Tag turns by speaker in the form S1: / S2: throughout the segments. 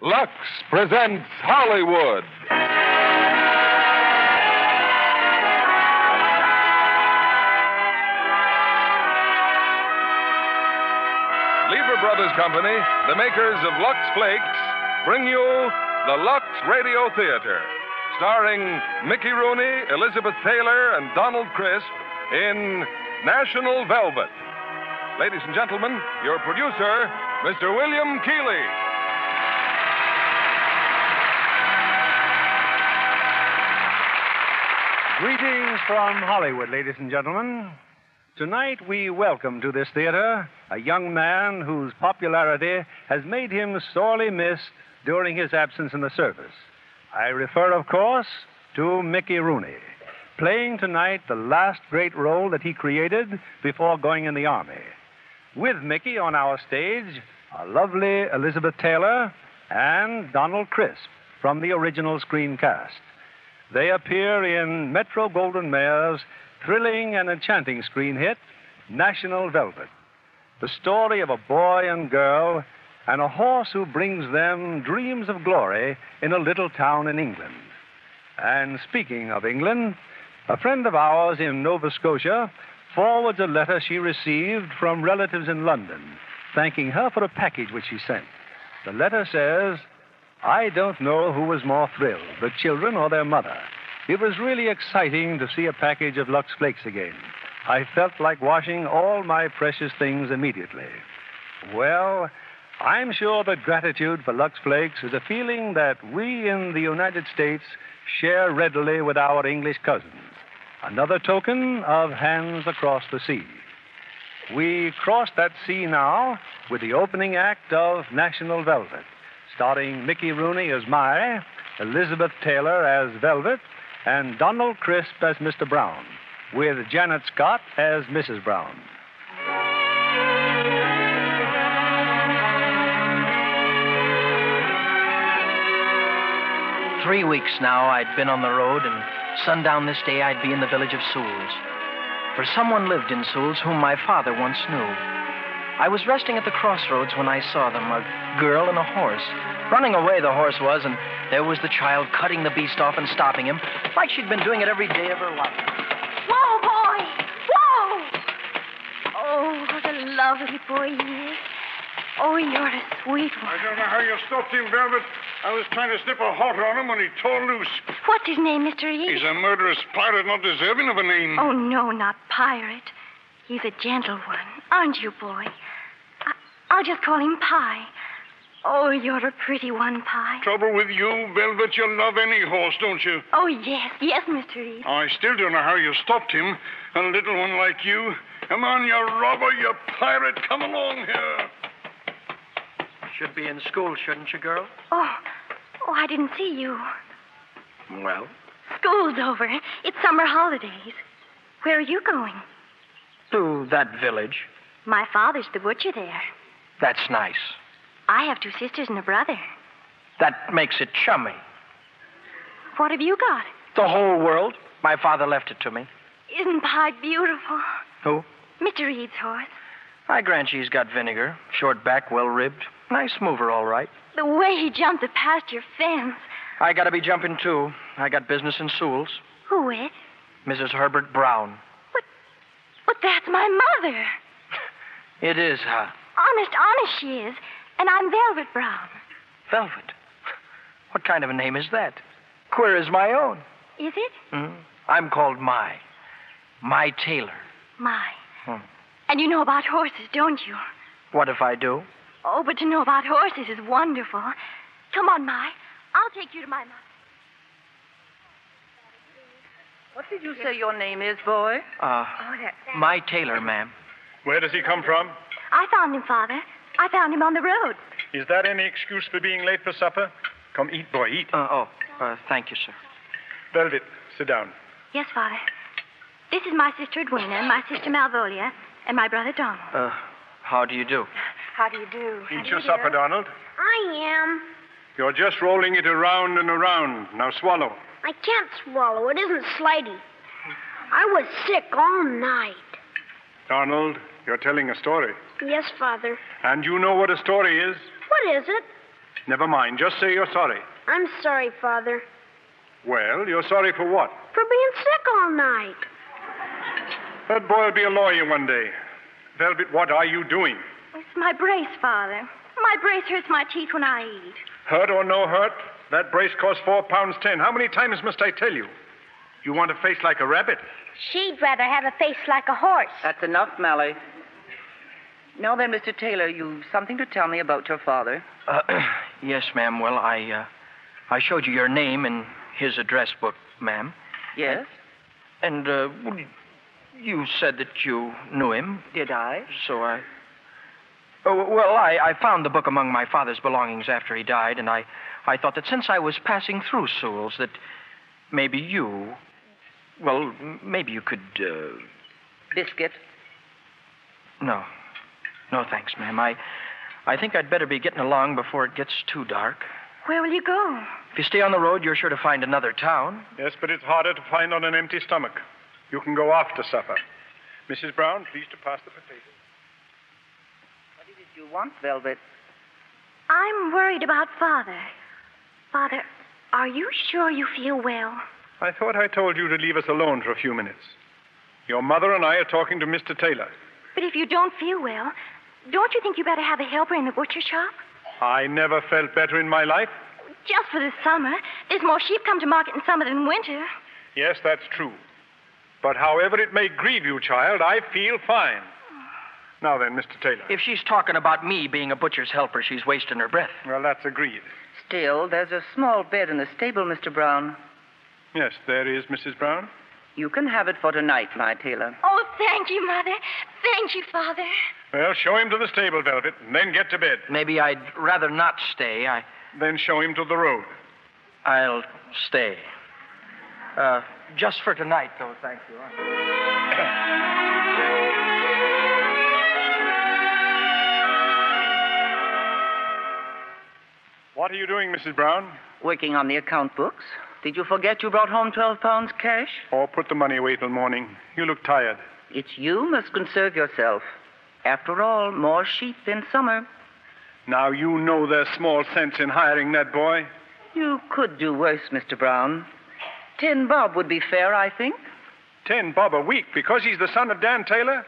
S1: Lux presents Hollywood. Lever Brothers Company, the makers of Lux Flakes, bring you the Lux Radio Theater, starring Mickey Rooney, Elizabeth Taylor, and Donald Crisp in National Velvet. Ladies and gentlemen, your producer, Mr. William Keighley.
S2: Greetings from Hollywood, ladies and gentlemen. Tonight we welcome to this theater a young man whose popularity has made him sorely missed during his absence in the service. I refer, of course, to Mickey Rooney, playing tonight the last great role that he created before going in the Army. With Mickey on our stage are lovely Elizabeth Taylor and Donald Crisp from the original screen cast. They appear in Metro-Goldwyn-Mayer's thrilling and enchanting screen hit, National Velvet, the story of a boy and girl and a horse who brings them dreams of glory in a little town in England. And speaking of England, a friend of ours in Nova Scotia forwards a letter she received from relatives in London, thanking her for a package which she sent. The letter says, "I don't know who was more thrilled, the children or their mother. It was really exciting to see a package of Lux Flakes again. I felt like washing all my precious things immediately." Well, I'm sure that gratitude for Lux Flakes is a feeling that we in the United States share readily with our English cousins. Another token of hands across the sea. We cross that sea now with the opening act of National Velvet, starring Mickey Rooney as Mai, Elizabeth Taylor as Velvet, and Donald Crisp as Mr. Brown, with Janet Scott as Mrs. Brown.
S3: Three weeks now I'd been on the road, and sundown this day I'd be in the village of Sewels. For someone lived in Sewels whom my father once knew. I was resting at the crossroads when I saw them, a girl and a horse. Running away the horse was, and there was the child cutting the beast off and stopping him, like she'd been doing it every day of her life.
S4: Whoa, boy! Whoa! Oh, what a lovely boy he is. Oh, you're a sweet one.
S5: I don't know how you stopped him, Velvet. I was trying to slip a halter on him when he tore loose.
S4: What's his name, Mr. E?
S5: He's a murderous pirate, not deserving of a name.
S4: Oh, no, not pirate. He's a gentle one, aren't you, boy? I'll just call him Pie. Oh, you're a pretty one, Pie.
S5: Trouble with you, Velvet, you love any horse, don't you?
S4: Oh, yes, Mr. E.
S5: I still don't know how you stopped him, a little one like you. Come on, you robber, you pirate, come along here.
S3: Should be in school, shouldn't you, girl?
S4: Oh, I didn't see you.
S3: Well?
S4: School's over. It's summer holidays. Where are you going?
S3: To that village.
S4: My father's the butcher there.
S3: That's nice.
S4: I have two sisters and a brother.
S3: That makes it chummy.
S4: What have you got?
S3: The whole world. My father left it to me.
S4: Isn't Pie beautiful?
S3: Who?
S4: Mr. Reed's horse.
S3: I grant you he's got vinegar. Short back, well-ribbed. Nice mover, all right.
S4: The way he jumped the pasture fence.
S3: I gotta be jumping, too. I got business in Sewels.
S4: Who with?
S3: Mrs. Herbert Brown.
S4: But that's my mother.
S3: It is, huh?
S4: Honest she is. And I'm Velvet Brown.
S3: Velvet? What kind of a name is that? Queer as my own.
S4: Is it?
S3: I'm called Mai. Mai Taylor.
S4: Mai. And you know about horses, don't you?
S3: What if I do?
S4: Oh, but to know about horses is wonderful. Come on, Mai. I'll take you to my mother.
S6: What did you say your name is, boy?
S3: Mai Taylor, ma'am.
S5: Where does he come from?
S4: I found him, Father. I found him on the road.
S5: Is that any excuse for being late for supper? Come, eat, boy, eat.
S3: Thank you, sir.
S5: Velvet, sit down.
S4: Yes, Father. This is my sister Edwina, and my sister Malvolia, and my brother Donald.
S3: How do you do?
S4: How do you do?
S5: Eat your supper, Donald.
S4: I am.
S5: You're just rolling it around and around. Now swallow.
S7: I can't swallow. It isn't slidey. I was sick all night.
S5: Donald, you're telling a story.
S7: Yes, Father.
S5: And you know what a story is?
S7: What is it?
S2: Never mind. Just say you're sorry.
S7: I'm sorry, Father.
S2: Well, you're sorry for what?
S7: For being sick all night.
S2: That boy will be a lawyer one day. Velvet, what are you doing?
S4: It's my brace, Father. My brace hurts my teeth when I eat.
S2: Hurt or no hurt, that brace costs £4.10. How many times must I tell you? You want a face like a rabbit?
S7: She'd rather have a face like a horse.
S6: That's enough, Mally. Now then, Mr. Taylor, you've something to tell me about your father.
S3: Yes, ma'am. Well, I showed you your name in his address book, ma'am.
S6: Yes?
S3: And, you said that you knew him.
S6: Did I?
S3: So I... Oh, well, I found the book among my father's belongings after he died, and I thought that since I was passing through Sewels, that maybe you... Well, maybe you could,
S6: Biscuit.
S3: No. No, thanks, ma'am. I think I'd better be getting along before it gets too dark.
S4: Where will you go?
S3: If you stay on the road, you're sure to find another town.
S2: Yes, but it's harder to find on an empty stomach. You can go after supper. Mrs. Brown, please to pass the potatoes.
S6: What is it you want, Velvet?
S4: I'm worried about Father. Father, are you sure you feel well?
S2: I thought I told you to leave us alone for a few minutes. Your mother and I are talking to Mr. Taylor.
S4: But if you don't feel well, don't you think you better have a helper in the butcher shop?
S2: I never felt better in my life.
S4: Just for the summer. There's more sheep come to market in summer than winter.
S2: Yes, that's true. But however it may grieve you, child, I feel fine. Now then, Mr. Taylor.
S3: If she's talking about me being a butcher's helper, she's wasting her breath.
S2: Well, that's agreed.
S6: Still, there's a small bed in the stable, Mr. Brown.
S2: Yes, there is, Mrs. Brown.
S6: You can have it for tonight, my Taylor.
S4: Oh, thank you, Mother. Thank you, Father.
S2: Well, show him to the stable, Velvet, and then get to bed.
S3: Maybe I'd rather not stay.
S2: Then show him to the road.
S3: I'll stay. Just for tonight, though, thank you.
S2: What are you doing, Mrs. Brown?
S6: Working on the account books. Did you forget you brought home 12 pounds cash?
S2: Oh, put the money away till morning. You look tired.
S6: It's you must conserve yourself. After all, more sheep in summer.
S2: Now, you know there's small sense in hiring that boy.
S6: You could do worse, Mr. Brown. 10 bob would be fair, I think.
S2: 10 bob a week because he's the son of Dan Taylor?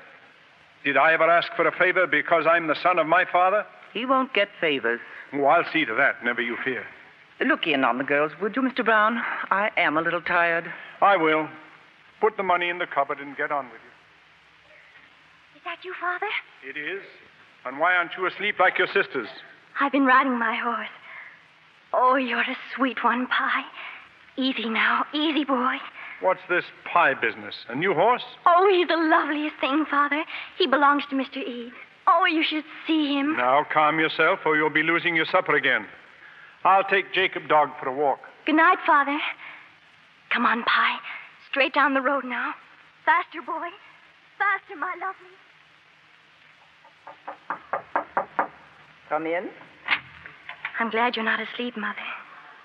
S2: Did I ever ask for a favor because I'm the son of my father?
S6: He won't get favors.
S2: Oh, I'll see to that, never you fear.
S6: Look in on the girls, would you, Mr. Brown? I am a little tired.
S2: I will. Put the money in the cupboard and get on with you.
S4: Is that you, Father?
S2: It is. And why aren't you asleep like your sisters?
S4: I've been riding my horse. Oh, you're a sweet one, Pie. Easy now. Easy, boy.
S2: What's this pie business? A new horse?
S4: Oh, he's the loveliest thing, Father. He belongs to Mr. Eads. Oh, you should see him.
S2: Now, calm yourself or you'll be losing your supper again. I'll take Jacob Dog for a walk.
S4: Good night, Father. Come on, Pie. Straight down the road now. Faster, boy. Faster, my lovely.
S6: Come in.
S4: I'm glad you're not asleep, Mother.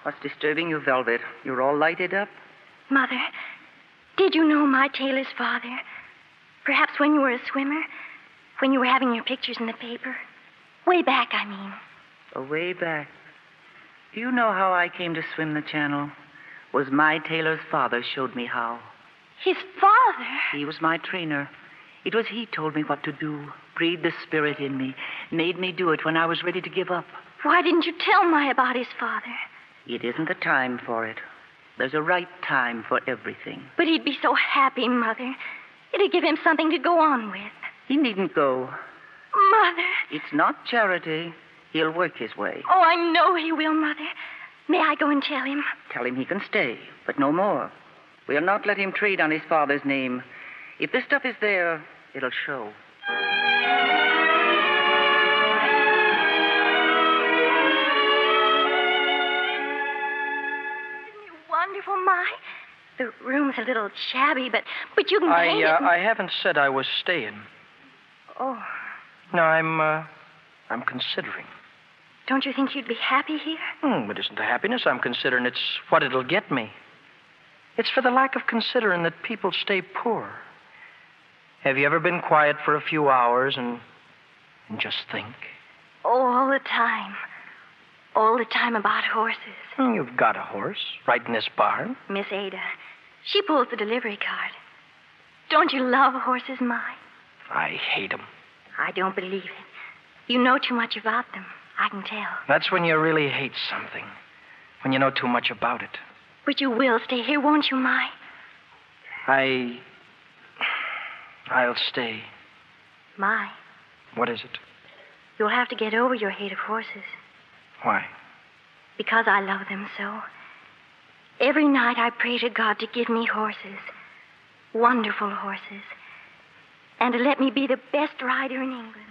S6: What's disturbing you, Velvet? You're all lighted up.
S4: Mother, did you know my Taylor's father? Perhaps when you were a swimmer? When you were having your pictures in the paper? Way back, I mean.
S6: Way back. Do you know how I came to swim the channel? Was my Taylor's father showed me how.
S4: His father?
S6: He was my trainer. It was he told me what to do, breathed the spirit in me, made me do it when I was ready to give up.
S4: Why didn't you tell my about his father?
S6: It isn't the time for it. There's a right time for everything.
S4: But he'd be so happy, Mother. It'd give him something to go on with.
S6: He needn't go.
S4: Mother.
S6: It's not charity. He'll work his way.
S4: Oh, I know he will, Mother. May I go and tell him?
S6: Tell him he can stay, but no more. We'll not let him trade on his father's name. If this stuff is there, it'll show.
S4: Isn't it wonderful, My? The room's a little shabby, but you can paint it.
S3: I haven't said I was staying.
S4: Oh.
S3: No, I'm considering.
S4: Don't you think you'd be happy here?
S3: It isn't the happiness I'm considering. It's what it'll get me. It's for the lack of considering that people stay poor. Have you ever been quiet for a few hours and just think?
S4: Oh, all the time. all the time about horses.
S3: You've got a horse right in this barn.
S4: Miss Ada, she pulls the delivery cart. Don't you love horses, My?
S3: I hate 'em.
S4: I don't believe it. You know too much about them. I can tell.
S3: That's when you really hate something. When you know too much about it.
S4: But you will stay here, won't you, My?
S3: I'll stay.
S4: My,
S3: What is it?
S4: you'll have to get over your hate of horses.
S3: Why?
S4: Because I love them so. Every night I pray to God to give me horses. Wonderful horses. And to let me be the best rider in England.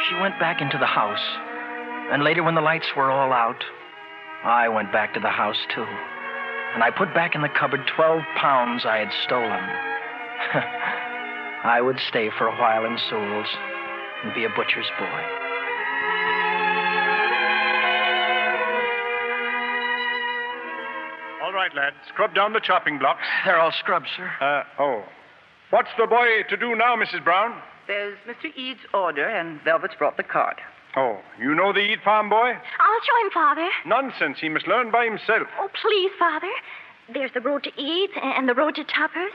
S3: She went back into the house. And later, when the lights were all out, I went back to the house, too. And I put back in the cupboard 12 pounds I had stolen. I would stay for a while in Sewels and be a butcher's boy.
S8: All right, lad. Scrub down the chopping blocks.
S3: They're all scrubbed, sir.
S8: What's the boy to do now, Mrs. Brown?
S6: There's Mr. Eade's order, and Velvet's brought the cart.
S8: Oh, you know the Eade farm boy?
S4: I'll show him, Father.
S8: Nonsense. He must learn by himself.
S4: Oh, please, Father. There's the road to Eads and the road to Tupper's.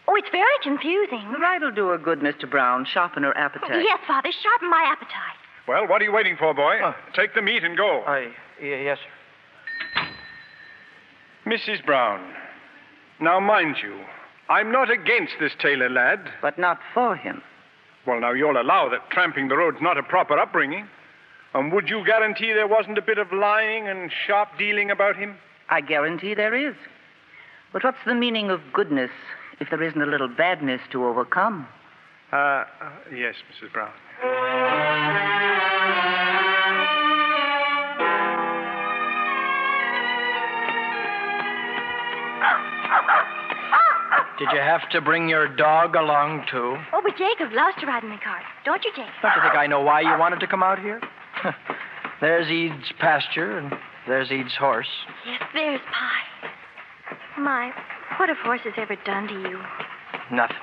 S4: Oh, it's very confusing.
S6: The ride'll do her good, Mr. Brown. Sharpen her appetite.
S4: Yes, Father. Sharpen my appetite.
S8: Well, what are you waiting for, boy? Take the meat and go.
S3: Yes, sir.
S8: Mrs. Brown, now mind you, I'm not against this tailor lad.
S6: But not for him.
S8: Well, now, you'll allow that tramping the road's not a proper upbringing. And would you guarantee there wasn't a bit of lying and sharp dealing about him?
S6: I guarantee there is. But what's the meaning of goodness if there isn't a little badness to overcome?
S8: Yes, Mrs. Brown.
S3: Did you have to bring your dog along, too?
S4: Oh, but Jacob loves to ride in the cart. Don't you, Jacob?
S3: Don't you think I know why you wanted to come out here? There's Eade's pasture, and there's Eade's horse.
S4: Yes, there's Pie. My, what have horses ever done to you?
S3: Nothing.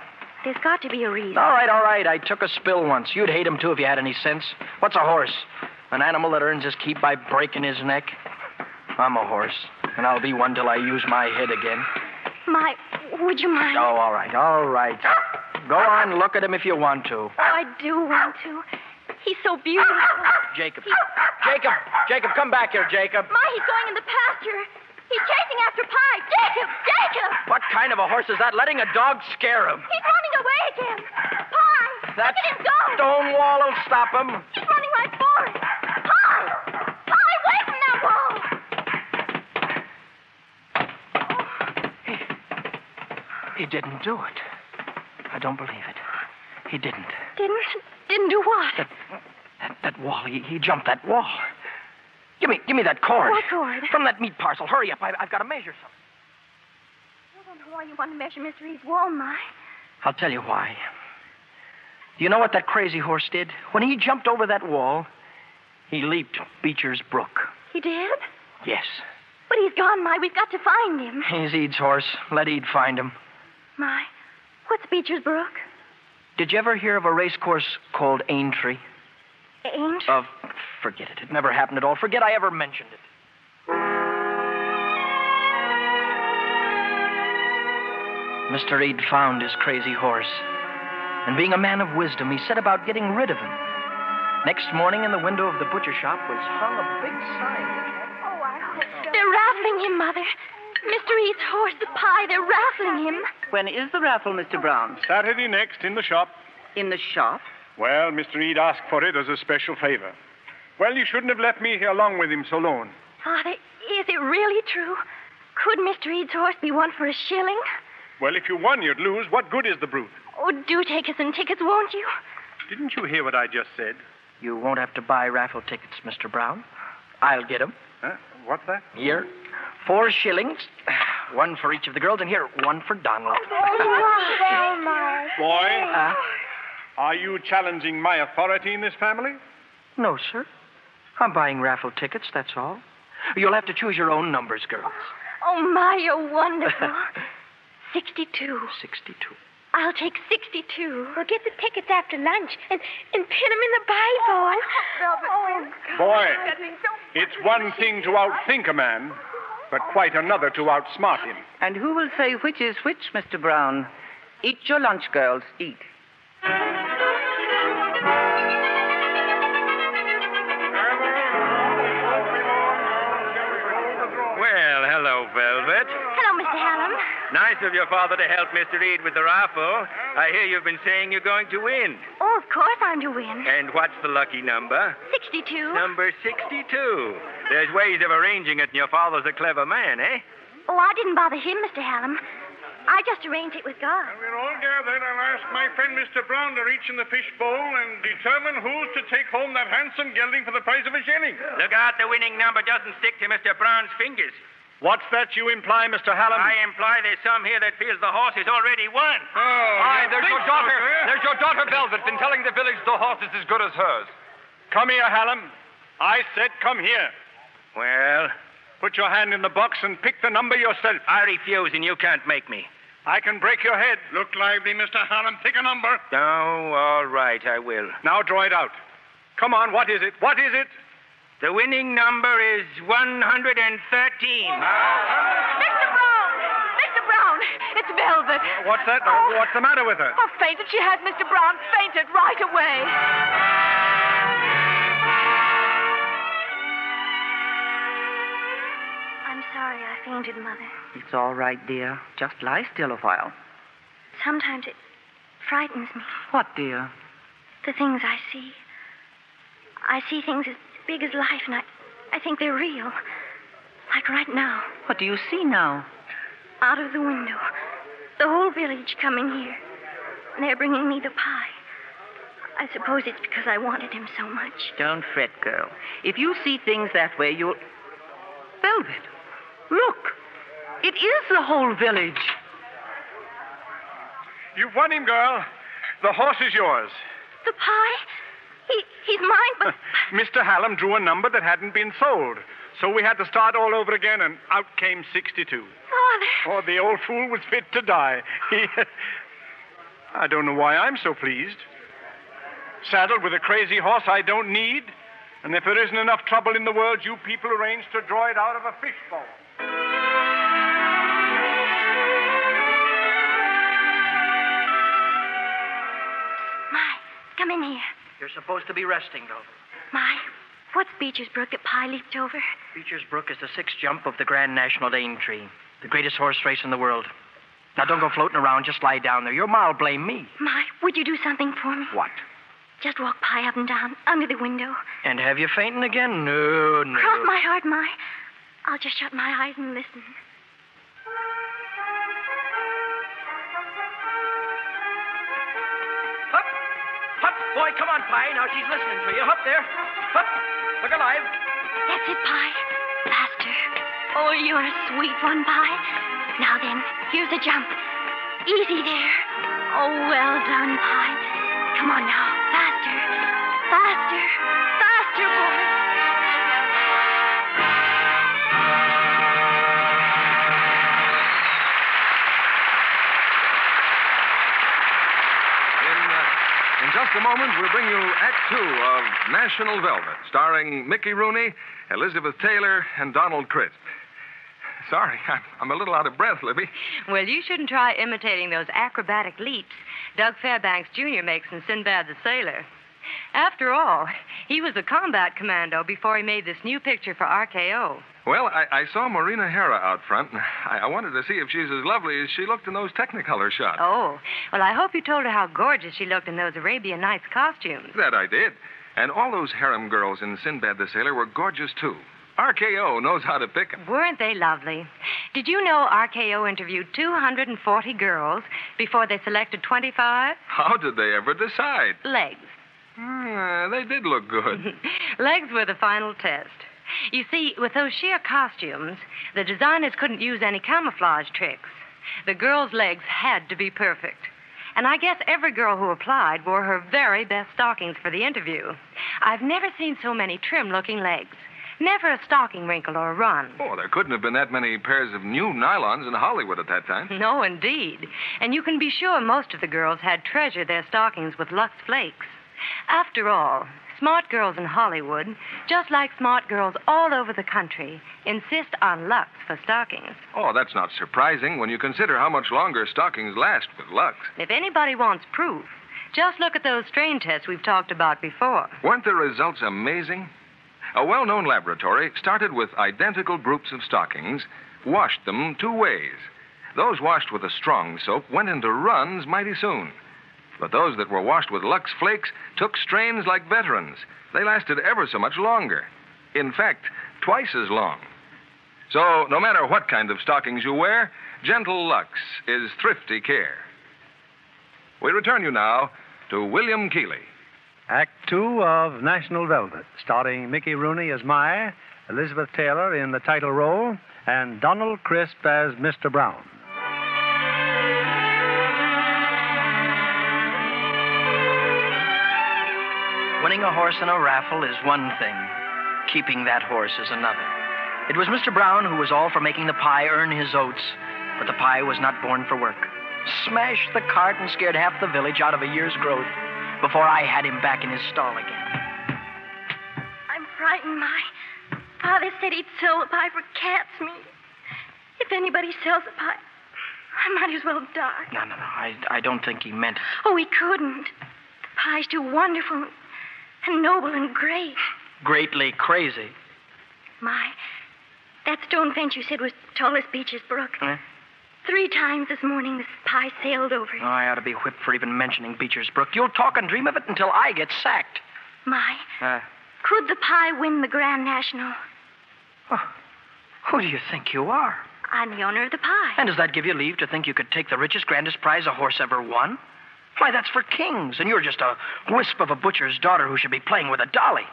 S4: There's got to be a reason.
S3: All right. I took a spill once. You'd hate him, too, if you had any sense. What's a horse? An animal that earns his keep by breaking his neck? I'm a horse, and I'll be one till I use my head again.
S4: My, would you mind?
S3: Oh, all right. Go on, look at him if you want to.
S4: Oh, I do want to. He's so beautiful.
S3: Jacob, come back here, Jacob.
S4: My, he's going in the pasture. He's chasing after Pie. Jacob!
S3: What kind of a horse is that? Letting a dog scare him.
S4: He's running away again. Pie!
S3: That
S4: look at him go!
S3: stone wall will stop him.
S4: He's running right for it. Pie, away from that wall!
S3: He didn't do it. I don't believe it. He didn't.
S4: Didn't do what?
S3: That wall. He jumped that wall. Give me that cord.
S4: What cord?
S3: From that meat parcel. Hurry up. I've got to measure something.
S4: I don't know why you want to measure Mr. Eade's wall, My.
S3: I'll tell you why. Do you know what that crazy horse did? When he jumped over that wall, he leaped Beecher's Brook.
S4: He did?
S3: Yes.
S4: But he's gone, My. We've got to find him.
S3: He's Eade's horse. Let Eade find him.
S4: My, what's Beecher's Brook?
S3: Did you ever hear of a race course called Aintree?
S4: Aintree?
S3: Forget it. It never happened at all. Forget I ever mentioned it. Mr. Eade found his crazy horse. And being a man of wisdom, he set about getting rid of him. Next morning, in the window of the butcher shop was hung a big sign.
S4: Oh, I hope so. They're raffling him, Mother. Mr. Eade's horse, the Pie, they're raffling him.
S6: When is the raffle, Mr. Brown?
S8: Saturday next, in the shop.
S6: In the shop?
S8: Well, Mr. Eade asked for it as a special favor. Well, you shouldn't have left me here along with him so lone.
S4: Father, is it really true? Could Mr. Eade's horse be won for $1?
S8: Well, if you won, you'd lose. What good is the brute?
S4: Oh, do take us some tickets, won't you?
S8: Didn't you hear what I just said?
S3: You won't have to buy raffle tickets, Mr. Brown. I'll get them.
S8: Huh? What's that?
S3: Here. 4 shillings. One for each of the girls, and here, one for Donald.
S4: Oh, my.
S8: Boy, are you challenging my authority in this family?
S3: No, sir. I'm buying raffle tickets, that's all. You'll have to choose your own numbers, girls.
S4: Oh, my, you're wonderful. 62.
S3: 62.
S4: I'll take 62.
S7: We'll get the tickets after lunch and pin them in the Bible. Oh,
S8: Boy, it's one thing to outthink a man, but quite another to outsmart him.
S6: And who will say which is which, Mr. Brown? Eat your lunch, girls. Eat.
S9: Well, hello, Velvet.
S4: Hello, Mr. Hallam.
S9: Nice of your father to help Mr. Reed with the raffle. I hear you've been saying you're going to win.
S4: Oh, of course I'm to win.
S9: And what's the lucky number?
S4: 62.
S9: Number 62. There's ways of arranging it, and your father's a clever man, eh?
S4: Oh, I didn't bother him, Mr. Hallam. I just arranged it with God.
S5: We're all gathered. I'll ask my friend Mr. Brown to reach in the fishbowl and determine who's to take home that handsome gelding for the price of a shilling.
S9: Look out the winning number doesn't stick to Mr. Brown's fingers.
S8: What's that you imply, Mr. Hallam?
S9: I imply there's some here that feels the horse is already won.
S1: Aye, there's your daughter. There's your daughter, Velvet, been telling the village the horse is as good as hers.
S8: Come here, Hallam. I said come here.
S9: Well,
S8: Put your hand in the box and pick the number yourself.
S9: I refuse, and you can't make me.
S8: I can break your head.
S5: Look lively, Mr. Hallam. Pick a number.
S9: Oh, all right, I will.
S8: Now draw it out. Come on, what is it? What is it?
S9: The winning number is 113.
S10: Mr. Brown! Mr. Brown! It's Velvet.
S8: What's that? What's the matter with her?
S10: Oh, fainted. She has, Mr. Brown. Fainted right away.
S4: I'm sorry I fainted, Mother.
S6: It's all right, dear. Just lie still a while.
S4: Sometimes it frightens me,
S6: What, dear?
S4: the things I see. I see things as big as life, and I think they're real. Like right now,
S6: What do you see now?
S4: out of the window. The whole village coming here. And they're bringing me the pie. I suppose it's because I wanted him so much.
S6: Don't fret, girl. If you see things that way, you'll... Velvet, look. It is the whole village.
S8: You've won him, girl. The horse is yours.
S4: The pie? He's mine, but...
S8: Mr. Hallam drew a number that hadn't been sold. So we had to start all over again, and out came 62.
S4: Father.
S8: Oh, the old fool was fit to die. I don't know why I'm so pleased. Saddled with a crazy horse I don't need, and if there isn't enough trouble in the world, you people arrange to draw it out of a fishbowl.
S4: My, come in here.
S3: You're supposed to be resting, though.
S4: My, what's Beecher's Brook that Pie leaped over?
S3: Beecher's Brook is the sixth jump of the Grand National Daintree, the greatest horse race in the world. Now, don't go floating around. Just lie down there. Your ma'll blame me.
S4: My, would you do something for me?
S3: What?
S4: Just walk Pie up and down, under the window.
S3: And have you fainting again? No.
S4: Cross my heart, My. I'll just shut my eyes and listen.
S3: Hup! Hup! Boy, come on, Pie. Now she's listening to you. Hup there. Hup! Look alive.
S4: That's it, Pie. Faster. Oh, you're a sweet one, Pie. Now then, here's a jump. Easy there. Oh, well done, Pie. Come on now. Faster. Faster. Faster, boy.
S1: In just a moment, we'll bring you Act Two of National Velvet, starring Mickey Rooney, Elizabeth Taylor, and Donald Crisp. Sorry, I'm a little out of breath, Libby.
S11: Well, you shouldn't try imitating those acrobatic leaps Doug Fairbanks Jr. makes in Sinbad the Sailor. After all, he was a combat commando before he made this new picture for RKO.
S1: Well, I saw Marina Hera out front, and I wanted to see if she's as lovely as she looked in those Technicolor shots.
S11: Oh, well, I hope you told her how gorgeous she looked in those Arabian Nights costumes.
S1: That I did. And all those harem girls in Sinbad the Sailor were gorgeous, too. RKO knows how to pick 'em.
S11: Weren't they lovely? Did you know RKO interviewed 240 girls before they selected 25?
S1: How did they ever decide?
S11: Legs.
S1: They did look good.
S11: Legs were the final test. You see, with those sheer costumes, the designers couldn't use any camouflage tricks. The girls' legs had to be perfect. And I guess every girl who applied wore her very best stockings for the interview. I've never seen so many trim-looking legs. Never a stocking wrinkle or a run.
S1: Oh, there couldn't have been that many pairs of new nylons in Hollywood at that time.
S11: No, indeed. And you can be sure most of the girls had treasured their stockings with Lux Flakes. After all, smart girls in Hollywood, just like smart girls all over the country, insist on Lux for stockings.
S1: Oh, that's not surprising when you consider how much longer stockings last with Lux.
S11: If anybody wants proof, just look at those strain tests we've talked about before.
S1: Weren't the results amazing? A well-known laboratory started with identical groups of stockings, washed them 2 ways. Those washed with a strong soap went into runs mighty soon. But those that were washed with Lux Flakes took strains like veterans. They lasted ever so much longer. In fact, twice as long. So, no matter what kind of stockings you wear, gentle Lux is thrifty care. We return you now to William Keighley.
S2: Act 2 of National Velvet, starring Mickey Rooney as Mai, Elizabeth Taylor in the title role, and Donald Crisp as Mr. Brown.
S3: Winning a horse in a raffle is one thing. Keeping that horse is another. It was Mr. Brown who was all for making the pie earn his oats, but the pie was not born for work. Smashed the cart and scared half the village out of a year's growth before I had him back in his stall again.
S4: I'm frightened, Mai. Father said he'd sell the pie for cat's meat. If anybody sells the pie, I might as well die.
S3: No. I don't think he meant it.
S4: Oh, he couldn't. The pie's too wonderful and noble and great.
S3: Greatly crazy.
S4: Mai, that stone fence you said was tall as Beecher's Brook.
S3: Huh?
S4: 3 times this morning this pie sailed over it.
S3: Oh, I ought to be whipped for even mentioning Beecher's Brook. You'll talk and dream of it until I get sacked.
S4: Mai, could the pie win the Grand National?
S3: Oh, who do you think you are?
S4: I'm the owner of the pie.
S3: And does that give you leave to think you could take the richest, grandest prize a horse ever won? Why, that's for kings, and you're just a wisp of a butcher's daughter who should be playing with a dolly.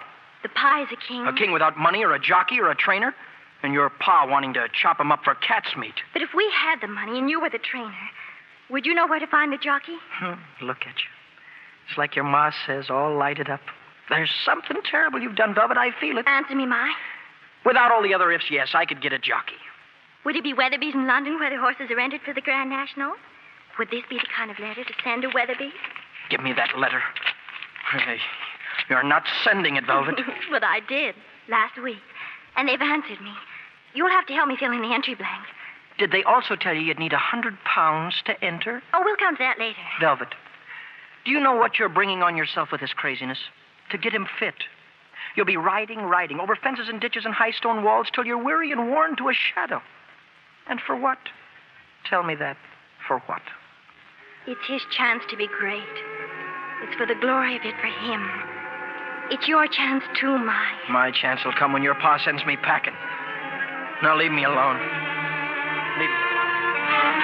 S4: The pie's a king.
S3: A king without money or a jockey or a trainer? And your pa wanting to chop him up for cat's meat.
S4: But if we had the money and you were the trainer, would you know where to find the jockey?
S3: Look at you. It's like your ma says, all lighted up. There's something terrible you've done, Velvet. I feel it.
S4: Answer me, Mai.
S3: Without all the other ifs, yes, I could get a jockey.
S4: Would it be Weatherby's in London where the horses are entered for the Grand National? Would this be the kind of letter to send to Weatherby's?
S3: Give me that letter. You're not sending it, Velvet.
S4: But I did last week, and they've answered me. You'll have to help me fill in the entry blank.
S3: Did they also tell you you'd need £100 to enter?
S4: Oh, we'll come to that later.
S3: Velvet, do you know what you're bringing on yourself with this craziness? To get him fit. You'll be riding over fences and ditches and high stone walls till you're weary and worn to a shadow. And for what? Tell me that. For what?
S4: It's his chance to be great. It's for the glory of it for him. It's your chance too, Mai.
S3: My chance will come when your pa sends me packing. Now leave me alone. Leave me alone.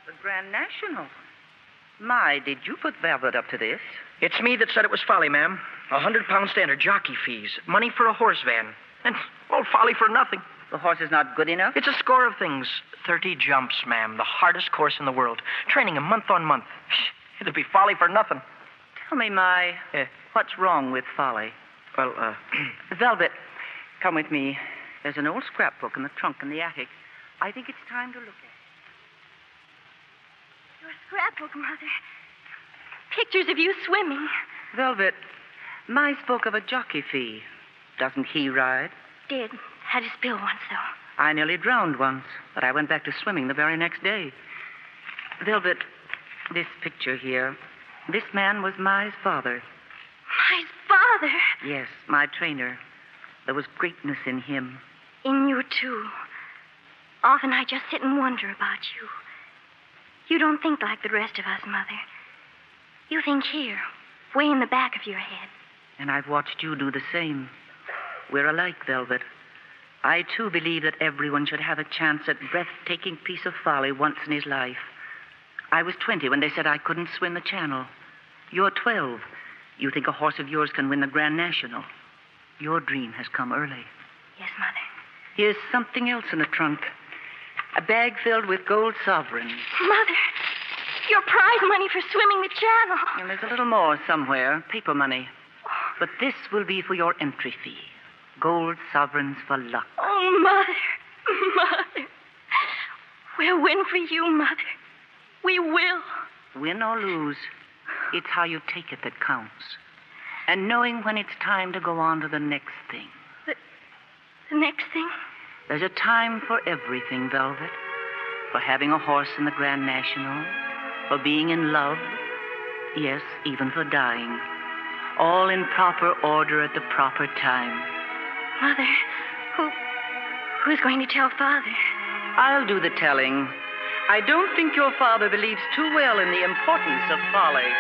S6: The Grand National. My, did you put Velvet up to this?
S3: It's me that said it was folly, ma'am. £100 standard jockey fees, money for a horse van, and, well, folly for nothing.
S6: The horse is not good enough?
S3: It's a score of things. 30 jumps, ma'am, the hardest course in the world. Training him month on month. It'd be folly for nothing.
S6: Tell me, Mai, what's wrong with folly?
S3: Well,
S6: Velvet, come with me. There's an old scrapbook in the trunk in the attic. I think it's time to look at it.
S4: Your scrapbook, Mother. Pictures of you swimming.
S6: Velvet, Mai spoke of a jockey fee. Doesn't he ride?
S4: Did. Had a spill once, though.
S6: I nearly drowned once, but I went back to swimming the very next day. Velvet, this picture here, this man was Mai's father.
S4: My father?
S6: Yes, my trainer. There was greatness in him.
S4: In you, too. Often I just sit and wonder about you. You don't think like the rest of us, Mother. You think here, way in the back of your head.
S6: And I've watched you do the same. We're alike, Velvet. I, too, believe that everyone should have a chance at breathtaking piece of folly once in his life. I was 20 when they said I couldn't swim the Channel. You're 12. You think a horse of yours can win the Grand National. Your dream has come early.
S4: Yes, Mother.
S6: Here's something else in the trunk. A bag filled with gold sovereigns.
S4: Mother, Your prize money for swimming the channel.
S6: And there's a little more somewhere, paper money. But this will be for your entry fee. Gold sovereigns for luck.
S4: Oh, Mother. Mother. We'll win for you, Mother. We will.
S6: Win or lose, it's how you take it that counts. And knowing when it's time to go on to the next thing.
S4: The next thing?
S6: There's a time for everything, Velvet. For having a horse in the Grand National. For being in love. Yes, even for dying. All in proper order at the proper time.
S4: Mother, who's going to tell Father?
S6: I'll do the telling. I don't think your father believes too well in the importance of folly.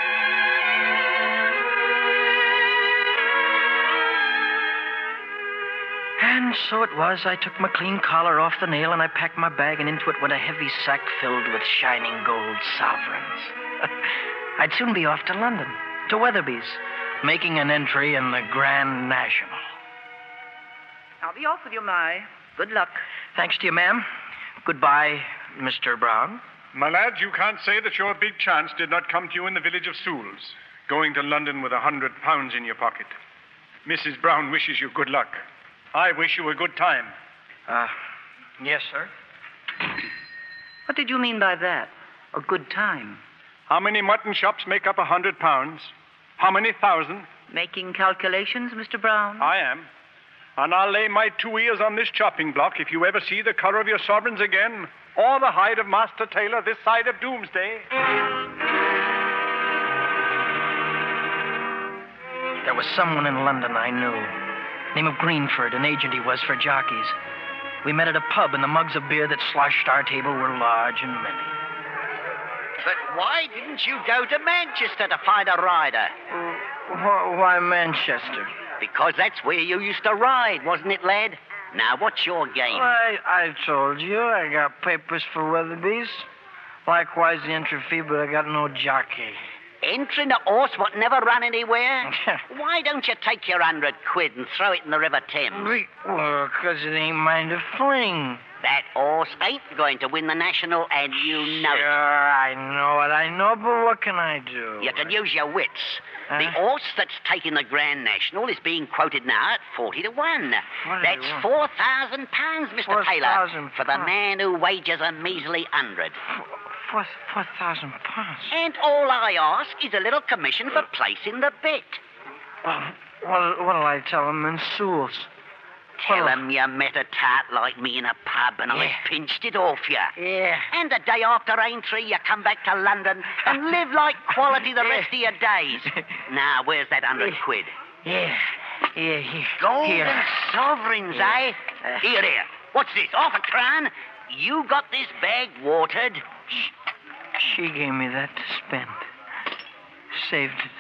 S3: And so it was. I took my clean collar off the nail and I packed my bag, and into it went a heavy sack filled with shining gold sovereigns. I'd soon be off to London, to Weatherby's, making an entry in the Grand National.
S6: I'll be off with you, Mai. Good luck.
S3: Thanks to you, ma'am. Goodbye, Mr. Brown.
S8: My lad, you can't say that your big chance did not come to you in the village of Sewels, going to London with £100 in your pocket. Mrs. Brown wishes you good luck. I wish you a good time.
S3: Yes, sir.
S6: What did you mean by that? A good time?
S8: How many mutton chops make up £100? How many thousand?
S6: Making calculations, Mr. Brown?
S8: I am. And I'll lay my 2 ears on this chopping block if you ever see the color of your sovereigns again, or the hide of Master Taylor this side of doomsday.
S3: There was someone in London I knew. Name of Greenford, an agent he was for jockeys. We met at a pub, and the mugs of beer that sloshed our table were large and many.
S12: But why didn't you go to Manchester to find a rider?
S3: Why Manchester?
S12: Because that's where you used to ride, wasn't it, lad? Now, what's your game?
S3: I told you, I got papers for Weatherby's. Likewise the entry fee, but I got no jockey.
S12: Entering a horse what never run anywhere? Why don't you take your £100 and throw it in the River Thames?
S3: Well, 'cause it ain't mine to fling.
S12: That horse ain't going to win the National, and you know it.
S3: Sure, I know, but what can I do?
S12: You can use your wits. The horse that's taking the Grand National is being quoted now at 40 to 1. That's £4,000, Mr. Taylor, for the man who wagers a measly 100.
S3: £4,000.
S12: And all I ask is a little commission for placing the bet.
S3: What'll I tell him in Sewels?
S12: Tell him you met a tart like me in a pub and I pinched it off you.
S3: Yeah.
S12: And the day after Aintree, you come back to London and live like quality the rest of your days. Now, where's that £100?
S3: Yeah, here.
S12: Golden sovereigns, eh? Here. What's this, half a crown? You got this bag watered?
S3: She gave me that to spend. Saved it.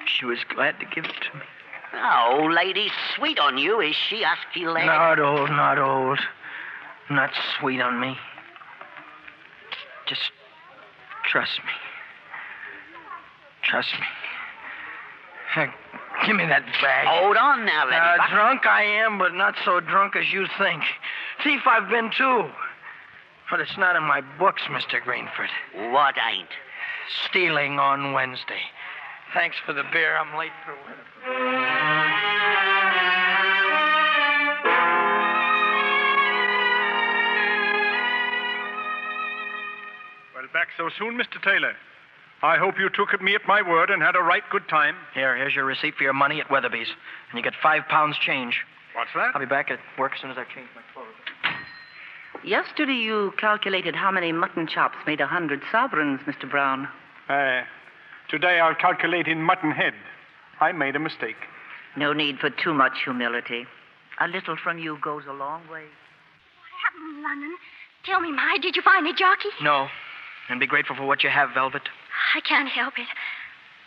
S3: She was glad to give it to me.
S12: Oh, lady's sweet on you, is she, husky lad?
S3: Not old. Not sweet on me. Just trust me. Trust me. Give me that bag.
S12: Hold on now, laddie.
S3: Drunk I am, but not so drunk as you think. Thief I've been too. But it's not in my books, Mr. Greenford.
S12: What ain't?
S3: Stealing on Wednesday. Thanks for the beer. I'm late for work.
S8: Well, back so soon, Mr. Taylor. I hope you took me at my word and had a right good time.
S3: Here's your receipt for your money at Weatherby's. And you get £5 change.
S8: What's that?
S3: I'll be back at work as soon as I change my clothes.
S6: Yesterday you calculated how many mutton chops made 100 sovereigns, Mr. Brown.
S8: Today I'll calculate in mutton head. I made a mistake.
S6: No need for too much humility. A little from you goes a long way.
S4: What happened in London? Tell me, Ma, did you find a jockey?
S3: No. And be grateful for what you have, Velvet.
S4: I can't help it.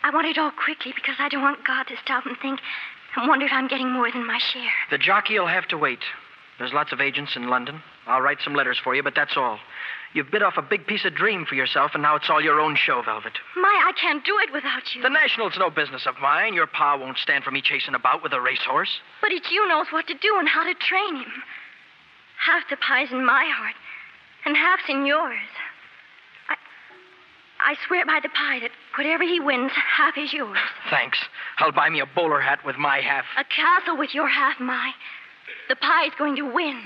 S4: I want it all quickly because I don't want God to stop and think and wonder if I'm getting more than my share.
S3: The jockey will have to wait. There's lots of agents in London. I'll write some letters for you, but that's all. You've bit off a big piece of dream for yourself, and now it's all your own show, Velvet.
S4: I can't do it without you.
S3: The National's no business of mine. Your pa won't stand for me chasing about with a racehorse.
S4: But it's you knows what to do and how to train him. Half the pie's in my heart, and half's in yours. I swear by the pie that whatever he wins, half is yours.
S3: Thanks. I'll buy me a bowler hat with my half.
S4: A castle with your half, my. The pie's going to win.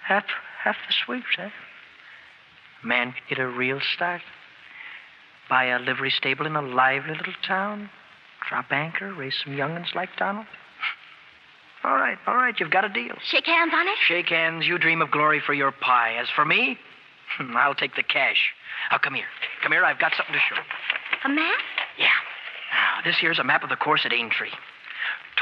S3: Half the sweeps, eh? Man get a real start. Buy a livery stable in a lively little town. Drop anchor, raise some young'uns like Donald. All right, you've got a deal.
S4: Shake hands on it?
S3: Shake hands, you dream of glory for your pie. As for me, I'll take the cash. Now, come here. Come here, I've got something to show.
S4: A map?
S3: Yeah. Now, this here's a map of the course at Aintree.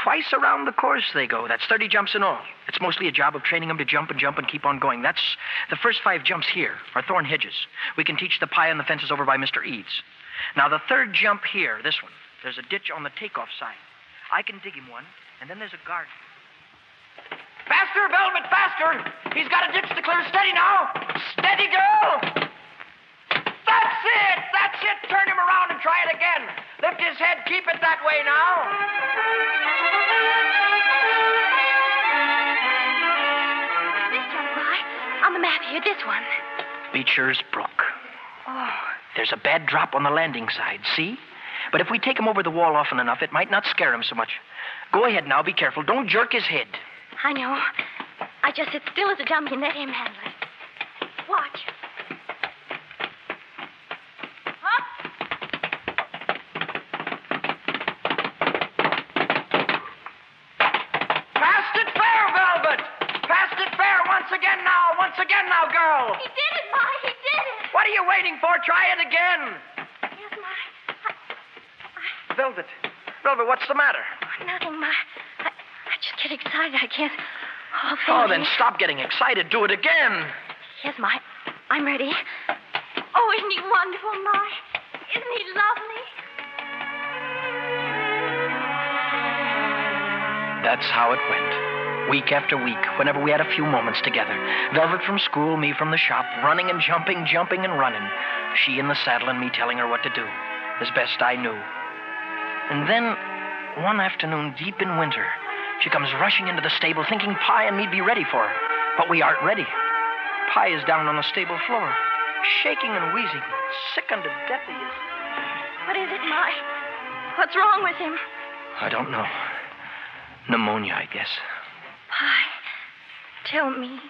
S3: Twice around the course they go. That's 30 jumps in all. It's mostly a job of training them to jump and keep on going. That's the first 5 jumps here are thorn hedges. We can teach the pie on the fences over by Mr. Eads. Now, the third jump here, this one, there's a ditch on the takeoff side. I can dig him one, and then there's a garden. Faster, Velvet, faster! He's got a ditch to clear. Steady now! Steady, girl! That's it! Turn him around and try it again. Lift his head. Keep it that way now.
S4: This one, Pie. On the map here, this one.
S3: Beecher's Brook.
S4: Oh.
S3: There's a bad drop on the landing side, see? But if we take him over the wall often enough, it might not scare him so much. Go ahead now. Be careful. Don't jerk his head.
S4: I know. I just sit still as a dummy and let him handle it. Watch. Huh?
S3: Passed it fair, Velvet! Passed it fair once again now, girl!
S4: He did it, Ma! He did it!
S3: What are you waiting for? Try it again!
S4: Yes, Ma.
S3: Velvet, what's the matter?
S4: Nothing, Ma. I just get excited. I can't.
S3: Oh, then stop getting excited. Do it again.
S4: Yes, Ma. I'm ready. Oh, isn't he wonderful, Ma? Isn't he lovely?
S3: That's how it went. Week after week, whenever we had a few moments together. Velvet from school, me from the shop, running and jumping and running. She in the saddle and me telling her what to do, as best I knew. And then, one afternoon deep in winter, she comes rushing into the stable thinking Pie and me'd be ready for her. But we aren't ready. Pie is down on the stable floor, shaking and wheezing. Sick unto death he is.
S4: What is it, Ma? What's wrong with him?
S3: I don't know. Pneumonia, I guess.
S4: Pie, tell me.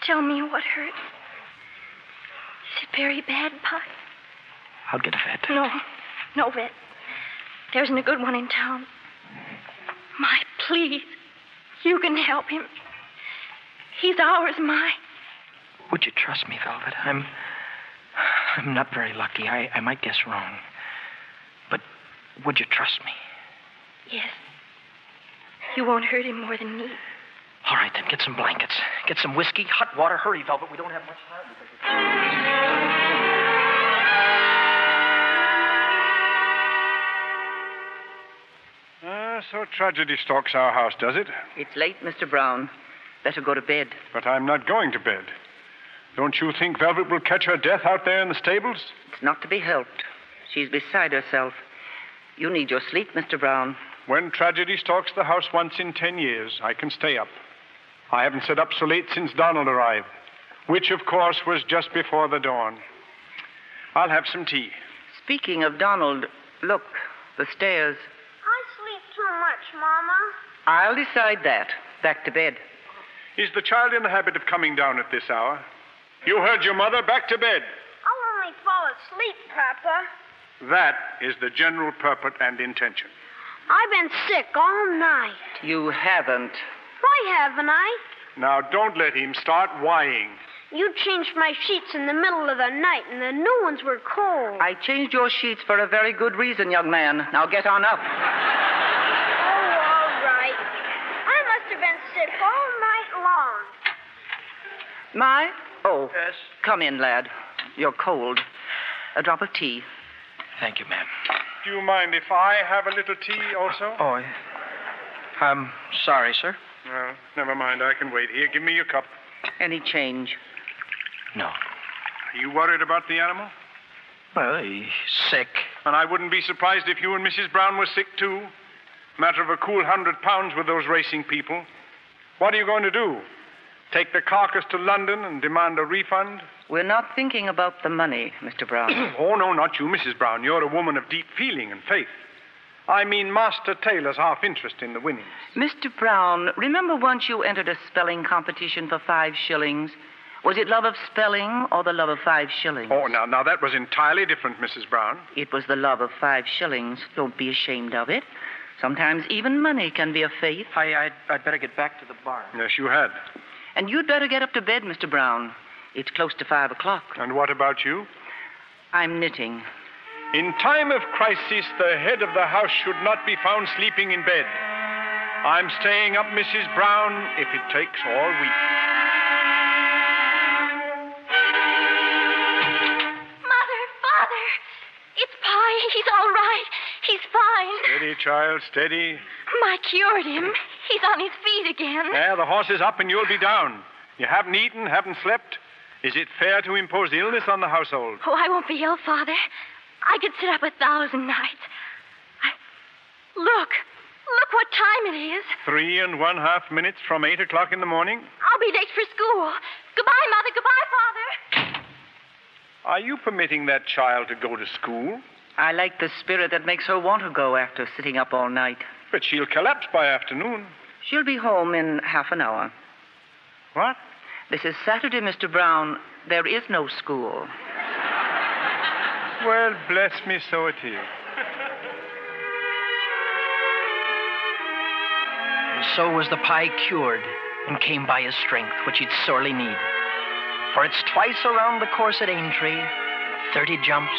S4: Tell me what hurt. Is it very bad, Pie?
S3: I'll get a vet.
S4: No vet. There isn't a good one in town. My, please. You can help him. He's ours, my.
S3: Would you trust me, Velvet? I'm not very lucky. I might guess wrong. But would you trust me?
S4: Yes. You won't hurt him more than me.
S3: All right, then. Get some blankets. Get some whiskey, hot water. Hurry, Velvet. We don't have much time.
S8: So tragedy stalks our house, does it?
S6: It's late, Mr. Brown. Better go to bed.
S8: But I'm not going to bed. Don't you think Velvet will catch her death out there in the stables?
S6: It's not to be helped. She's beside herself. You need your sleep, Mr. Brown.
S8: When tragedy stalks the house once in 10 years, I can stay up. I haven't sat up so late since Donald arrived, which, of course, was just before the dawn. I'll have some tea.
S6: Speaking of Donald, look, the stairs.
S7: I sleep too much, Mama.
S6: I'll decide that. Back to bed.
S8: Is the child in the habit of coming down at this hour? You heard your mother. Back to bed.
S7: I'll only fall asleep, Papa.
S8: That is the general purport and intention.
S7: I've been sick all night.
S6: You haven't.
S7: Why haven't I?
S8: Now, don't let him start whining.
S7: You changed my sheets in the middle of the night, and the new ones were cold.
S6: I changed your sheets for a very good reason, young man. Now get on up.
S7: Oh, all right. I must have been sick all night long.
S6: My? Oh.
S3: Yes?
S6: Come in, lad. You're cold. A drop of tea.
S3: Thank you, ma'am.
S8: Do you mind if I have a little tea also?
S3: Oh, I'm sorry, sir.
S8: Well, never mind. I can wait. Here, give me your cup.
S6: Any change?
S3: No.
S8: Are you worried about the animal?
S3: Well, he's sick.
S8: And I wouldn't be surprised if you and Mrs. Brown were sick, too. Matter of a cool £100 with those racing people. What are you going to do? Take the carcass to London and demand a refund?
S6: We're not thinking about the money, Mr. Brown.
S8: Oh, no, not you, Mrs. Brown. You're a woman of deep feeling and faith. I mean Master Taylor's half interest in the winnings.
S6: Mr. Brown, remember once you entered a spelling competition for 5 shillings? Was it love of spelling or the love of 5 shillings?
S8: Oh, now that was entirely different, Mrs. Brown.
S6: It was the love of 5 shillings. Don't be ashamed of it. Sometimes even money can be a faith.
S3: I'd better get back to the barn.
S8: Yes, you had.
S6: And you'd better get up to bed, Mr. Brown. It's close to 5 o'clock.
S8: And what about you?
S6: I'm knitting.
S8: In time of crisis, the head of the house should not be found sleeping in bed. I'm staying up, Mrs. Brown, if it takes all week.
S4: Mother, Father, it's Pie. He's all right. He's fine.
S8: Steady, child, steady.
S4: I cured him. He's on his feet again.
S8: Yeah, the horse is up and you'll be down. You haven't eaten, haven't slept. Is it fair to impose illness on the household?
S4: Oh, I won't be ill, Father. I could sit up 1,000 nights. Look what time it is.
S8: 3½ minutes from 8 o'clock in the morning.
S4: I'll be late for school. Goodbye, Mother. Goodbye, Father.
S8: Are you permitting that child to go to school?
S6: I like the spirit that makes her want to go after sitting up all night.
S8: But she'll collapse by afternoon.
S6: She'll be home in half an hour.
S8: What?
S6: This is Saturday, Mr. Brown. There is no school.
S8: Well, bless me, so it is.
S3: And so was the Pie cured and came by his strength, which he'd sorely need. For it's twice around the course at Aintree, 30 jumps.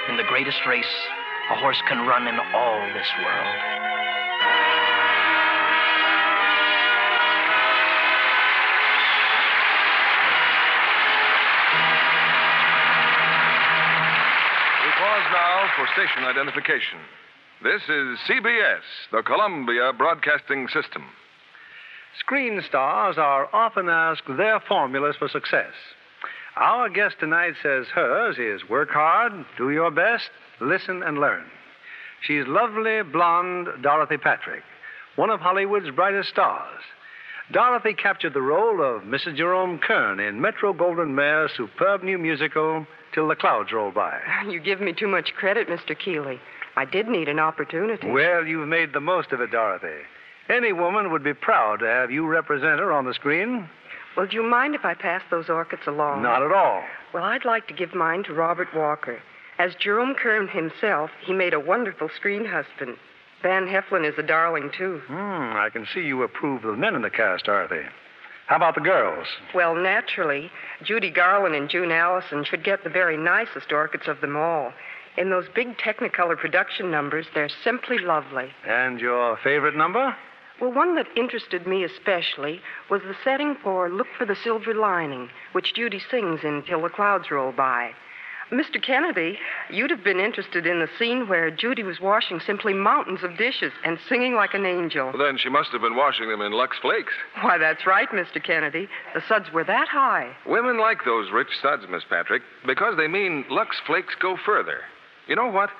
S3: In the greatest race a horse can run in all this world.
S1: Pause now for station identification. This is CBS, the Columbia Broadcasting System.
S2: Screen stars are often asked their formulas for success. Our guest tonight says hers is work hard, do your best, listen and learn. She's lovely, blonde Dorothy Patrick, one of Hollywood's brightest stars. Dorothy captured the role of Mrs. Jerome Kern in Metro-Goldwyn-Mayer's superb new musical, Till the Clouds Roll By.
S13: You give me too much credit, Mr. Keeley. I did need an opportunity.
S2: Well, you've made the most of it, Dorothy. Any woman would be proud to have you represent her on the screen.
S13: Well, do you mind if I pass those orchids along?
S2: Not at all.
S13: Well, I'd like to give mine to Robert Walker. As Jerome Kern himself, he made a wonderful screen husband. Van Heflin is a darling, too.
S2: I can see you approve of the men in the cast, Dorothy. How about the girls?
S13: Well, naturally, Judy Garland and June Allison should get the very nicest orchids of them all. In those big Technicolor production numbers, they're simply lovely.
S2: And your favorite number?
S13: Well, one that interested me especially was the setting for Look for the Silver Lining, which Judy sings in Till the Clouds Roll By. Mr. Kennedy, you'd have been interested in the scene where Judy was washing simply mountains of dishes and singing like an angel.
S1: Well, then she must have been washing them in Lux Flakes.
S13: Why, that's right, Mr. Kennedy. The suds were that high.
S1: Women like those rich suds, Miss Patrick, because they mean Lux Flakes go further. You know what?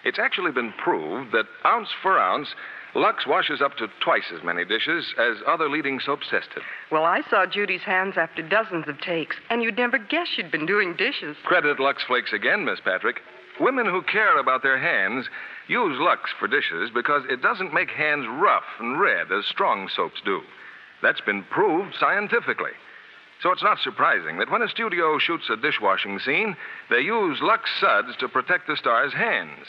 S1: It's actually been proved that ounce for ounce, Lux washes up to twice as many dishes as other leading soaps tested.
S13: Well, I saw Judy's hands after dozens of takes, and you'd never guess she'd been doing dishes.
S1: Credit Lux Flakes again, Miss Patrick. Women who care about their hands use Lux for dishes because it doesn't make hands rough and red as strong soaps do. That's been proved scientifically. So it's not surprising that when a studio shoots a dishwashing scene, they use Lux suds to protect the star's hands.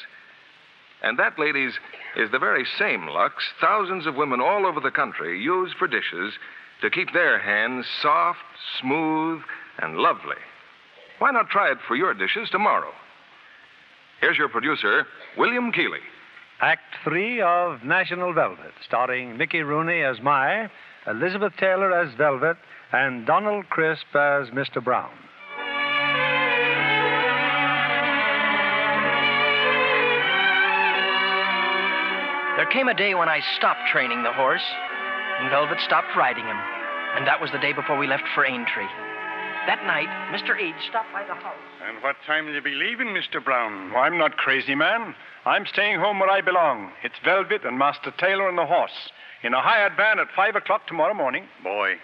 S1: And that, ladies, is the very same Lux thousands of women all over the country use for dishes to keep their hands soft, smooth, and lovely. Why not try it for your dishes tomorrow? Here's your producer, William Keeley.
S2: Act 3 of National Velvet, starring Mickey Rooney as Mai, Elizabeth Taylor as Velvet, and Donald Crisp as Mr. Brown.
S3: There came a day when I stopped training the horse, and Velvet stopped riding him. And that was the day before we left for Aintree. That night, Mr. Eade stopped by the house.
S8: And what time will you be leaving, Mr. Brown? Oh, I'm not crazy, man. I'm staying home where I belong. It's Velvet and Master Taylor and the horse in a hired van at 5 o'clock tomorrow morning.
S5: Boy,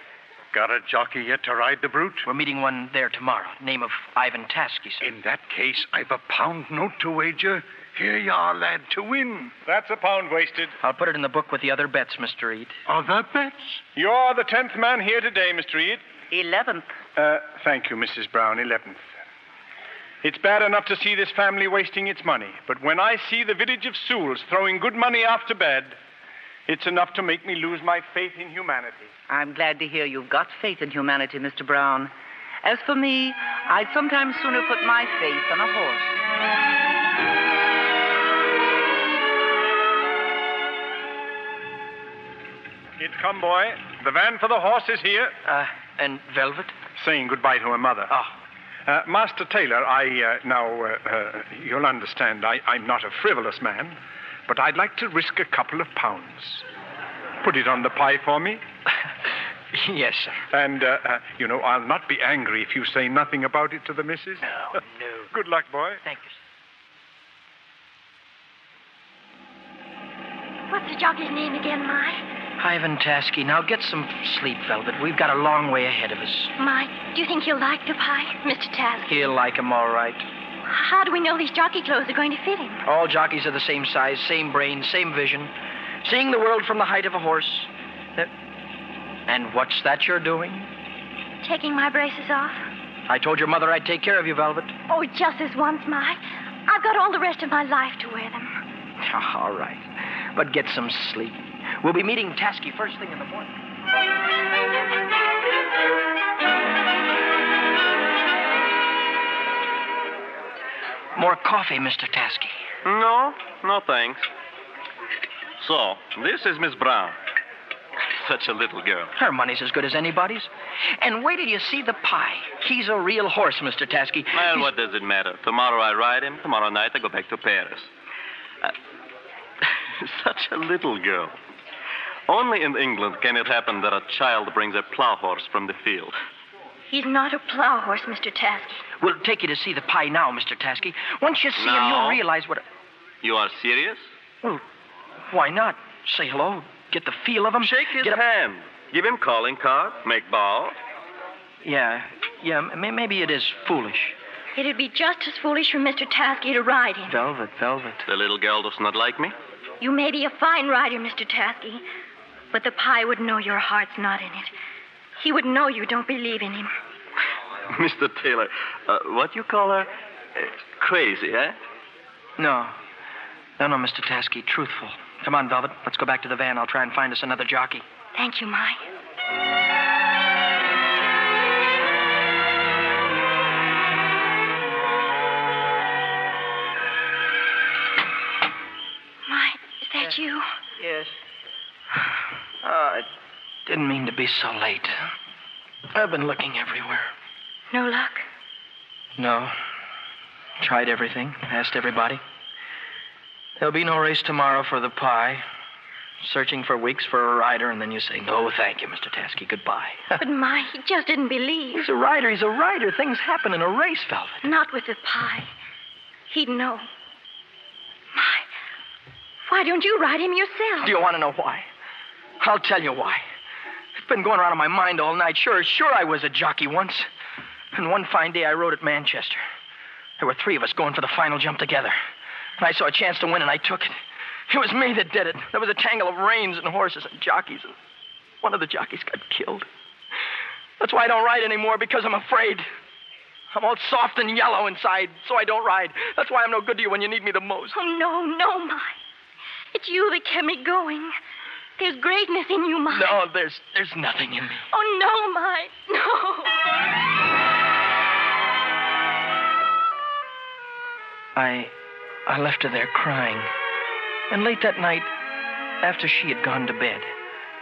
S14: Got a jockey yet to ride the brute?
S3: We're meeting one there tomorrow. Name of Ivan Tasky, sir.
S14: In that case, I've a pound note to wager. Here you are, lad, to win.
S8: That's a pound wasted.
S3: I'll put it in the book with the other bets, Mr. Reed.
S14: Other bets?
S8: You're the 10th man here today, Mr. Reed.
S6: 11th.
S8: Thank you, Mrs. Brown. 11th. It's bad enough to see this family wasting its money, but when I see the village of Sewels throwing good money after bad, it's enough to make me lose my faith in humanity.
S6: I'm glad to hear you've got faith in humanity, Mr. Brown. As for me, I'd sometimes sooner put my faith on a horse.
S8: It's come, boy. The van for the horse is here.
S3: And Velvet?
S8: Saying goodbye to her mother.
S3: Oh.
S8: Master Taylor, you'll understand, I'm not a frivolous man, but I'd like to risk a couple of pounds. Put it on the pie for me.
S3: Yes, sir.
S8: And, I'll not be angry if you say nothing about it to the missus.
S3: No.
S8: Good luck, boy.
S3: Thank you, sir.
S4: What's the jockey's name again, My?
S3: Ivan Tasky. Now get some sleep, Velvet. We've got a long way ahead of us.
S4: My, do you think he'll like the pie, Mr. Tasky?
S3: He'll like him all right.
S4: How do we know these jockey clothes are going to fit him?
S3: All jockeys are the same size, same brain, same vision. Seeing the world from the height of a horse. And what's that you're doing?
S4: Taking my braces off.
S3: I told your mother I'd take care of you, Velvet.
S4: Oh, just this once, My. I've got all the rest of my life to wear them.
S3: All right. But get some sleep. We'll be meeting Tasky first thing in the morning. More coffee, Mr. Tasky.
S15: No thanks. So, this is Miss Brown. Such a little girl.
S3: Her money's as good as anybody's. And wait till you see the pie. He's a real horse, Mr. Tasky.
S15: Well, what does it matter? Tomorrow I ride him. Tomorrow night I go back to Paris. Such a little girl. Only in England can it happen that a child brings a plow horse from the field.
S4: He's not a plow horse, Mr. Tasky.
S3: We'll take you to see the pie now, Mr. Tasky. Once you see him, you'll realize what...
S15: You are serious?
S3: Well, why not? Say hello, get the feel of him.
S15: Shake his hand. Give him calling card. Make bow.
S3: Yeah, maybe it is foolish.
S4: It'd be just as foolish for Mr. Tasky to ride him.
S3: Velvet.
S15: The little girl does not like me?
S4: You may be a fine rider, Mr. Tasky, but the pie would know your heart's not in it. He would know you don't believe in him.
S15: Mr. Taylor, what you call her? Crazy, eh?
S3: No, Mr. Tasky, truthful. Come on, Velvet. Let's go back to the van. I'll try and find us another jockey.
S4: Thank you, My. My, is that you?
S3: Yes. I didn't mean to be so late. I've been looking everywhere.
S4: No luck?
S3: No. Tried everything. Asked everybody. There'll be no race tomorrow for the pie. Searching for weeks for a rider, and then you say, no, thank you, Mr. Tasky, goodbye.
S4: But, My, he just didn't believe.
S3: He's a rider. Things happen in a race, Velvet.
S4: Not with the pie. He'd know. My, why don't you ride him yourself?
S3: Do you want to know why? I'll tell you why. It's been going around in my mind all night. Sure, I was a jockey once. And one fine day I rode at Manchester. There were 3 of us going for the final jump together. And I saw a chance to win, and I took it. It was me that did it. There was a tangle of reins and horses and jockeys, and one of the jockeys got killed. That's why I don't ride anymore, because I'm afraid. I'm all soft and yellow inside, so I don't ride. That's why I'm no good to you when you need me the most.
S4: Oh, no, My. It's you that kept me going. There's greatness in you, My.
S3: No, there's nothing in me.
S4: Oh, no, My. No.
S3: I left her there crying. And late that night, after she had gone to bed,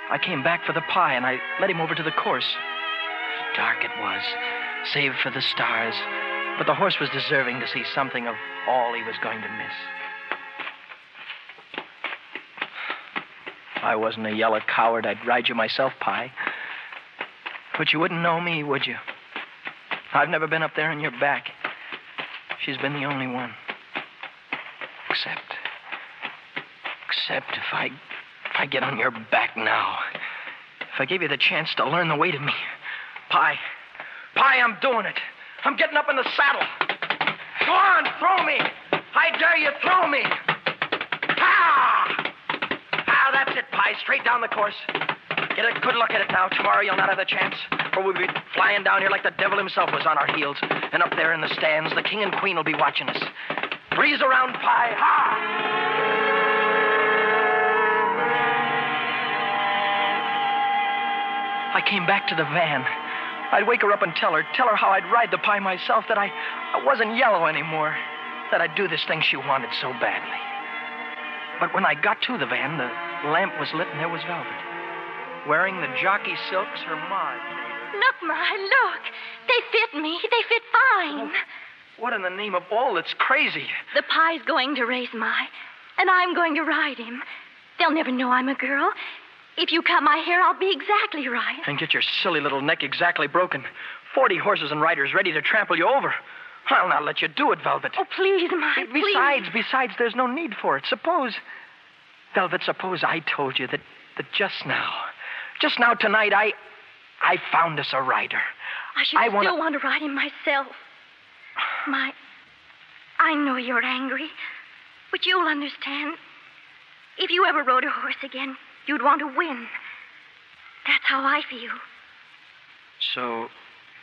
S3: I came back for the pie and I led him over to the course. Dark it was, save for the stars, but the horse was deserving to see something of all he was going to miss. If I wasn't a yellow coward, I'd ride you myself, Pie. But you wouldn't know me, would you? I've never been up there on your back. She's been the only one. Except if I get on your back now. If I gave you the chance to learn the weight of me, Pie. Pie, I'm doing it. I'm getting up in the saddle. Go on, throw me. I dare you, throw me. That's it, Pie. Straight down the course. Get a good look at it now. Tomorrow you'll not have the chance. For we'll be flying down here like the devil himself was on our heels. And up there in the stands, the king and queen will be watching us. Breeze around, Pie. I came back to the van. I'd wake her up and tell her how I'd ride the Pie myself, that I wasn't yellow anymore, that I'd do this thing she wanted so badly. But when I got to the van, the lamp was lit and there was Velvet, wearing the jockey silks her ma had made.
S4: Look, Ma, look. They fit me. They fit fine.
S3: Oh, what in the name of all that's crazy?
S4: The Pie's going to race, Ma, and I'm going to ride him. They'll never know I'm a girl. If you cut my hair, I'll be exactly right.
S3: And get your silly little neck exactly broken. 40 horses and riders ready to trample you over. I'll not let you do it, Velvet.
S4: Oh, please, Ma, please.
S3: Besides, there's no need for it. Suppose I told you that just now tonight, I found us a rider.
S4: I still want to ride him myself. I know you're angry, but you'll understand. If you ever rode a horse again, you'd want to win. That's how I feel.
S3: So,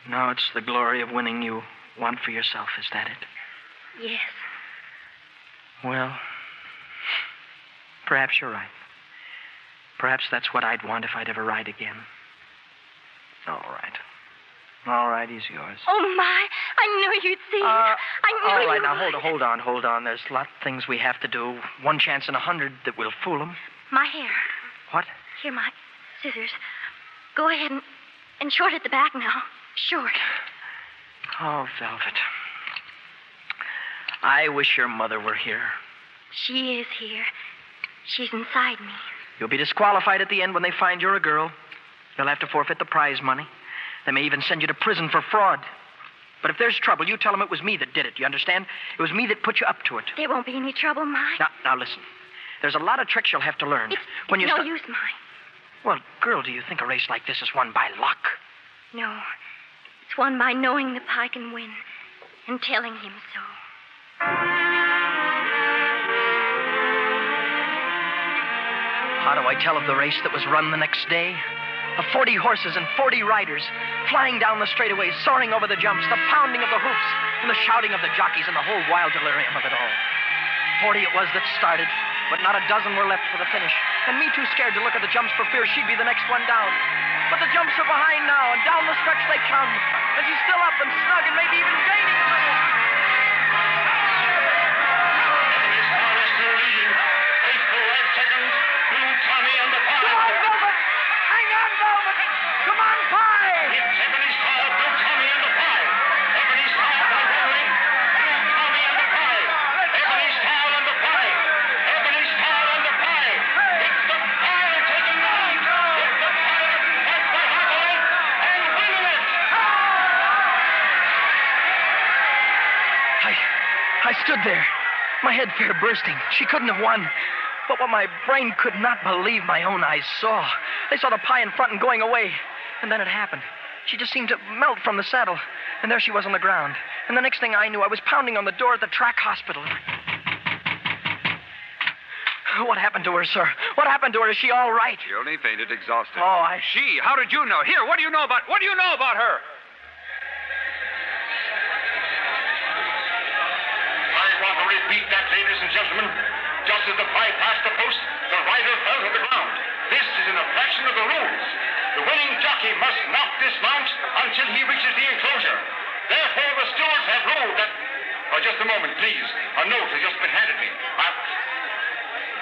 S3: now it's the glory of winning you want for yourself, is that it?
S4: Yes.
S3: Well, perhaps you're right. Perhaps that's what I'd want if I'd ever ride again. All right. All right, he's yours.
S4: Oh, my. I knew you'd see it. I knew
S3: all right,
S4: you
S3: now,
S4: would.
S3: hold on. There's a lot of things we have to do. 1 chance in 100 that we'll fool them.
S4: My hair.
S3: What?
S4: Here, my scissors. Go ahead and short at the back now. Short.
S3: Oh, Velvet. I wish your mother were here.
S4: She is here. She's inside me.
S3: You'll be disqualified at the end when they find you're a girl. You'll have to forfeit the prize money. They may even send you to prison for fraud. But if there's trouble, you tell them it was me that did it. You understand? It was me that put you up to it.
S4: There won't be any trouble, Mike.
S3: Now listen. There's a lot of tricks you'll have to learn.
S4: It's no use, Mike.
S3: Well, girl, do you think a race like this is won by luck?
S4: No. It's won by knowing the Pie can win and telling him so.
S3: How do I tell of the race that was run the next day? Of 40 horses and 40 riders, flying down the straightaways, soaring over the jumps, the pounding of the hoofs, and the shouting of the jockeys, and the whole wild delirium of it all. 40 it was that started, but not a dozen were left for the finish, and me too scared to look at the jumps for fear she'd be the next one down. But the jumps are behind now, and down the stretch they come, and she's still up and snug and maybe even gaining a little. I stood there, my head fair bursting. She couldn't have won. But what my brain could not believe my own eyes saw. They saw the Pie in front and going away. And then it happened. She just seemed to melt from the saddle. And there she was on the ground. And the next thing I knew, I was pounding on the door at the track hospital. What happened to her, sir? What happened to her? Is she all right?
S16: She only fainted, exhausted.
S3: Oh,
S16: She? How did you know? Here, what do you know about her?
S17: Repeat that, ladies and gentlemen. Just as the Pie passed the post, the rider fell to the ground. This is an infraction of the rules. The winning jockey must not dismount until he reaches the enclosure. Therefore, the stewards have ruled that... Oh, just a moment, please. A note has just been handed me.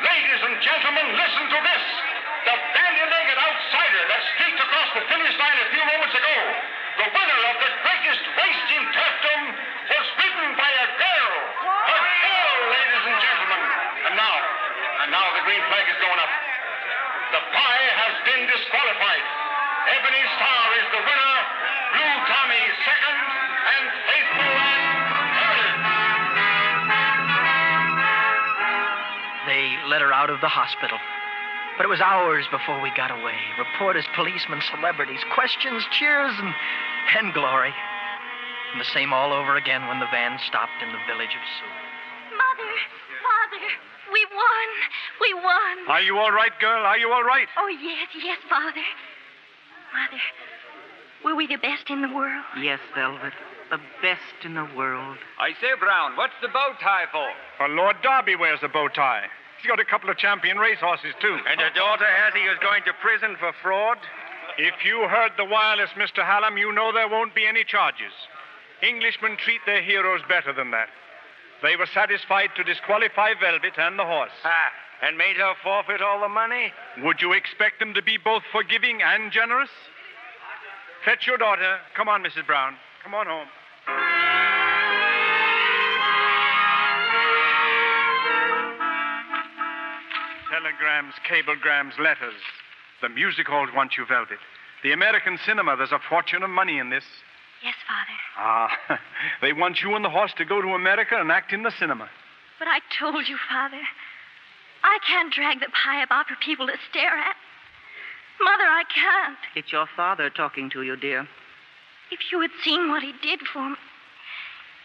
S17: Ladies and gentlemen, listen to this. The bandy-legged outsider that streaked across the finish line a few moments ago, the winner of the greatest race in turfdom, was ridden by a girl. A girl, ladies and gentlemen. And now the green flag is going up. The Pie has been disqualified. Ebony Star is the winner, Blue Tommy second, and Faithful Lad third.
S3: They let her out of the hospital. But it was hours before we got away. Reporters, policemen, celebrities, questions, cheers, and glory. And the same all over again when the van stopped in the village of Sewels.
S4: Mother, Father, we won. We won.
S8: Are you all right, girl? Are you all right?
S4: Oh, yes, Father. Mother, were we the best in the world?
S6: Yes, Velvet. The best in the world.
S16: I say, Brown, what's the bow tie for?
S8: Well, Lord Derby wears a bow tie. He's got a couple of champion racehorses, too.
S9: And a daughter has he who's going to prison for fraud?
S8: If you heard the wireless, Mr. Hallam, you know there won't be any charges. Englishmen treat their heroes better than that. They were satisfied to disqualify Velvet and the horse.
S9: And made her forfeit all the money?
S8: Would you expect them to be both forgiving and generous? Fetch your daughter. Come on, Mrs. Brown. Come on home. Telegrams, cablegrams, letters. The music halls want you, Velvet. The American cinema, there's a fortune of money in this.
S4: Yes, Father.
S8: Ah, they want you and the horse to go to America and act in the cinema.
S4: But I told you, Father, I can't drag the pie about for people to stare at. Mother, I can't.
S6: It's your father talking to you, dear.
S4: If you had seen what he did for me.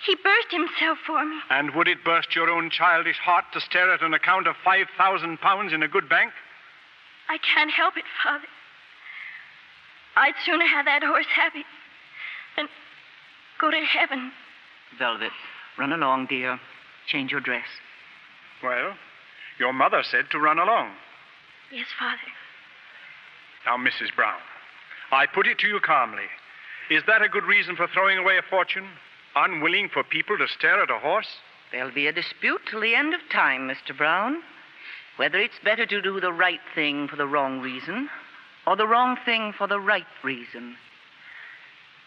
S4: He burst himself for me.
S8: And would it burst your own childish heart to stare at an account of £5,000 in a good bank?
S4: I can't help it, Father. I'd sooner have that horse happy than go to heaven.
S6: Velvet, run along, dear. Change your dress.
S8: Well, your mother said to run along.
S4: Yes, Father.
S8: Now, Mrs. Brown, I put it to you calmly. Is that a good reason for throwing away a fortune? Unwilling for people to stare at a horse?
S6: There'll be a dispute till the end of time, Mr. Brown. Whether it's better to do the right thing for the wrong reason or the wrong thing for the right reason.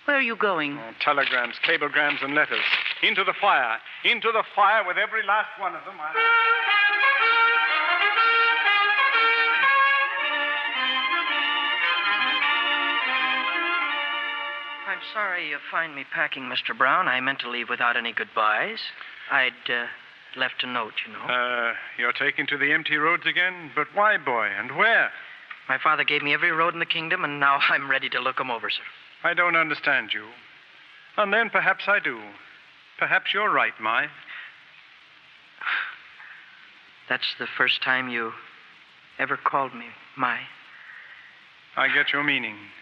S6: Where are you going?
S8: Oh, telegrams, cablegrams, and letters. Into the fire. Into the fire with every last one of them.
S3: I'm sorry you find me packing, Mr. Brown. I meant to leave without any goodbyes. I'd left a note, you know.
S8: You're taking to the empty roads again? But why, boy, and where?
S3: My father gave me every road in the kingdom, and now I'm ready to look 'em over, sir.
S8: I don't understand you. And then perhaps I do. Perhaps you're right, Mai.
S3: That's the first time you ever called me Mai.
S8: I get your meaning.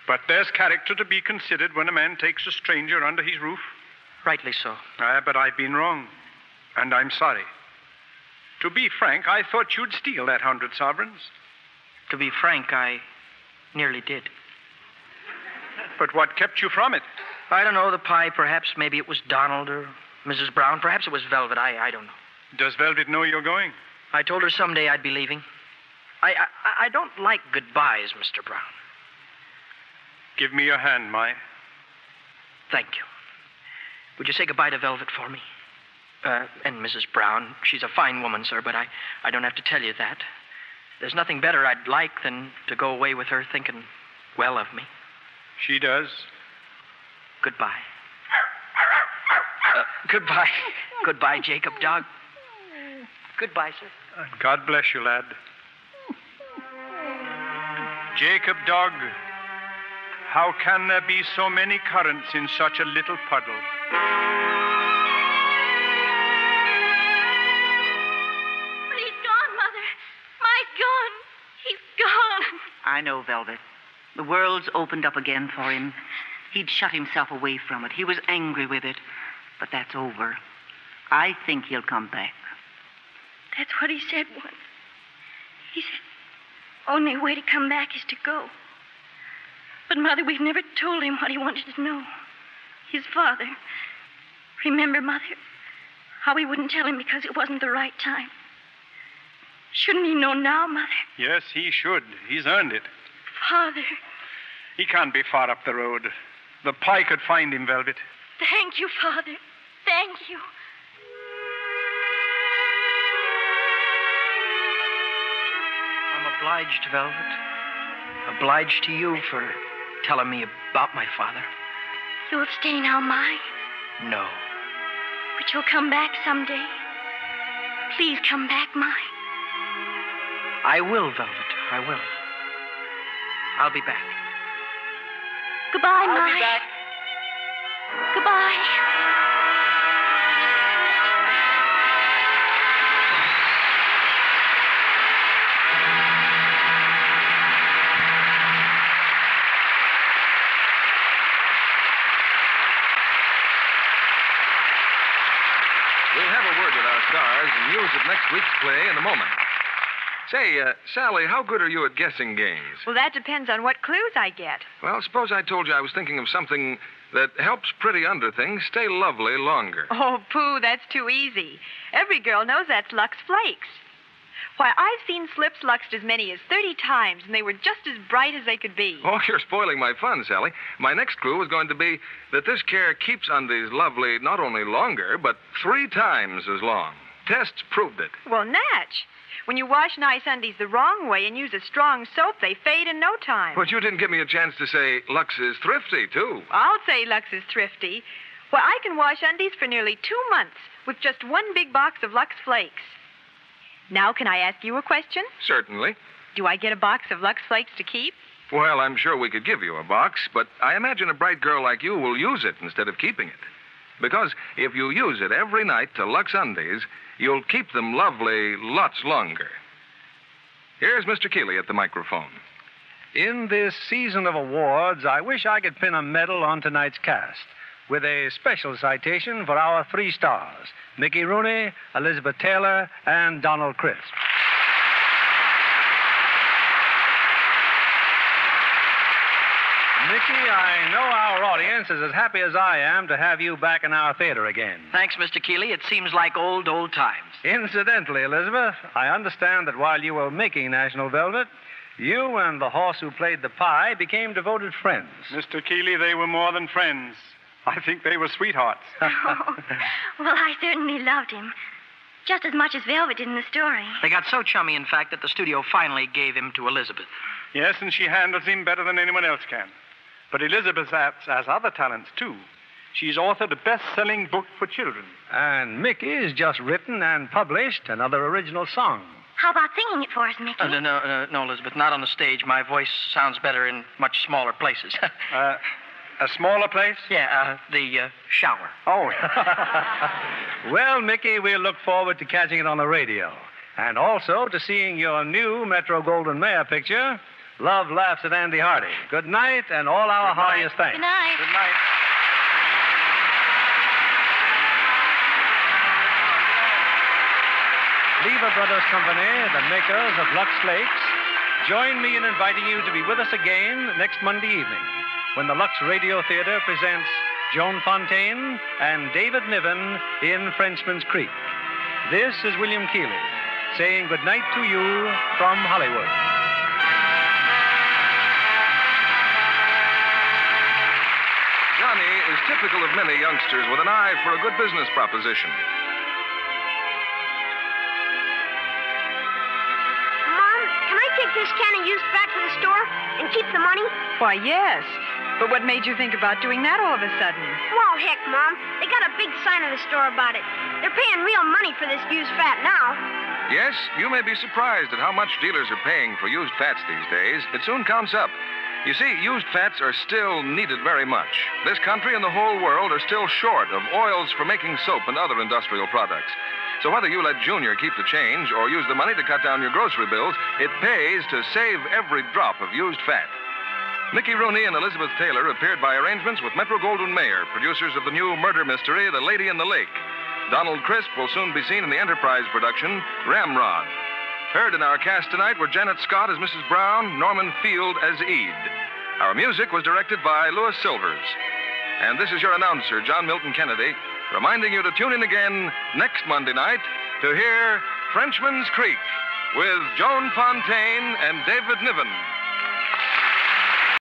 S8: But there's character to be considered when a man takes a stranger under his roof.
S3: Rightly so.
S8: But I've been wrong. And I'm sorry. To be frank, I thought you'd steal that 100 sovereigns.
S3: To be frank, I nearly did.
S8: But what kept you from it?
S3: I don't know, the pie, perhaps. Maybe it was Donald or Mrs. Brown. Perhaps it was Velvet. I don't know.
S8: Does Velvet know you're going?
S3: I told her someday I'd be leaving. I don't like goodbyes, Mr. Brown.
S8: Give me your hand, Mai.
S3: Thank you. Would you say goodbye to Velvet for me? And Mrs. Brown. She's a fine woman, sir, but I don't have to tell you that. There's nothing better I'd like than to go away with her thinking well of me.
S8: She does.
S3: Goodbye. Goodbye. Goodbye, Jacob Dog. Goodbye, sir.
S8: God bless you, lad. Jacob Dog, how can there be so many currents in such a little puddle?
S4: But he's gone, Mother. Mai's gone. He's gone.
S6: I know, Velvet. The world's opened up again for him. He'd shut himself away from it. He was angry with it. But that's over. I think he'll come back.
S4: That's what he said once. He said, only way to come back is to go. But, Mother, we've never told him what he wanted to know. His father. Remember, Mother, how we wouldn't tell him because it wasn't the right time. Shouldn't he know now, Mother?
S8: Yes, he should. He's earned it.
S4: Father.
S8: He can't be far up the road. The pie could find him, Velvet.
S4: Thank you, Father. Thank you.
S3: I'm obliged, Velvet. Obliged to you for telling me about my father.
S4: You'll stay now, Mai?
S3: No.
S4: But you'll come back someday. Please come back, Mai.
S3: I will, Velvet. I will. I'll be back.
S4: Goodbye, Mike.
S3: I'll be back.
S4: Goodbye.
S1: We'll have a word with our stars and news of next week's play in a moment. Say, Sally, how good are you at guessing games?
S10: Well, that depends on what clues I get.
S1: Well, suppose I told you I was thinking of something that helps pretty underthings stay lovely longer.
S10: Oh, Pooh, that's too easy. Every girl knows that's Lux Flakes. Why, I've seen slips luxed as many as 30 times, and they were just as bright as they could be.
S1: Oh, you're spoiling my fun, Sally. My next clue was going to be that this care keeps undies lovely not only longer, but 3 times as long. Tests proved it.
S10: Well, Natch, when you wash nice undies the wrong way and use a strong soap, they fade in no time.
S1: But you didn't give me a chance to say Lux is thrifty, too.
S10: I'll say Lux is thrifty. Well, I can wash undies for nearly 2 months with just one big box of Lux Flakes. Now, can I ask you a question?
S1: Certainly.
S10: Do I get a box of Lux Flakes to keep?
S1: Well, I'm sure we could give you a box, but I imagine a bright girl like you will use it instead of keeping it. Because if you use it every night to Lux undies, you'll keep them lovely lots longer. Here's Mr. Keeley at the microphone.
S2: In this season of awards, I wish I could pin a medal on tonight's cast with a special citation for our 3 stars, Mickey Rooney, Elizabeth Taylor, and Donald Crisp. Mickey, I know our audience is as happy as I am to have you back in our theater again.
S3: Thanks, Mr. Keeley. It seems like old times.
S2: Incidentally, Elizabeth, I understand that while you were making National Velvet, you and the horse who played the pie became devoted friends.
S8: Mr. Keeley, they were more than friends. I think they were sweethearts.
S4: Oh, well, I certainly loved him. Just as much as Velvet did in the story.
S3: They got so chummy, in fact, that the studio finally gave him to Elizabeth.
S8: Yes, and she handles him better than anyone else can. But Elizabeth has other talents, too. She's authored a best-selling book for children.
S2: And Mickey's just written and published another original song.
S4: How about singing it for us, Mickey?
S3: No, Elizabeth, not on the stage. My voice sounds better in much smaller places.
S8: A smaller place?
S3: Yeah, the shower.
S8: Oh.
S2: Well, Mickey, we'll look forward to catching it on the radio. And also to seeing your new Metro Goldwyn Mayer picture, Love Laughs at Andy Hardy. Good night, and all our heartiest thanks.
S4: Good night.
S8: Good night.
S2: Lever Brothers Company, the makers of Lux Flakes, join me in inviting you to be with us again next Monday evening when the Lux Radio Theater presents Joan Fontaine and David Niven in Frenchman's Creek. This is William Keeley saying good night to you from Hollywood.
S1: Johnny is typical of many youngsters with an eye for a good business proposition.
S7: Mom, can I take this can of used fat to the store and keep the money?
S10: Why, yes. But what made you think about doing that all of a sudden?
S7: Well, heck, Mom. They got a big sign in the store about it. They're paying real money for this used fat now.
S1: Yes, you may be surprised at how much dealers are paying for used fats these days. It soon counts up. You see, used fats are still needed very much. This country and the whole world are still short of oils for making soap and other industrial products. So whether you let Junior keep the change or use the money to cut down your grocery bills, it pays to save every drop of used fat. Mickey Rooney and Elizabeth Taylor appeared by arrangements with Metro Goldwyn Mayer, producers of the new murder mystery, The Lady in the Lake. Donald Crisp will soon be seen in the Enterprise production, Ramrod. Heard in our cast tonight were Janet Scott as Mrs. Brown, Norman Field as Ede. Our music was directed by Louis Silvers. And this is your announcer, John Milton Kennedy, reminding you to tune in again next Monday night to hear Frenchman's Creek with Joan Fontaine and David Niven.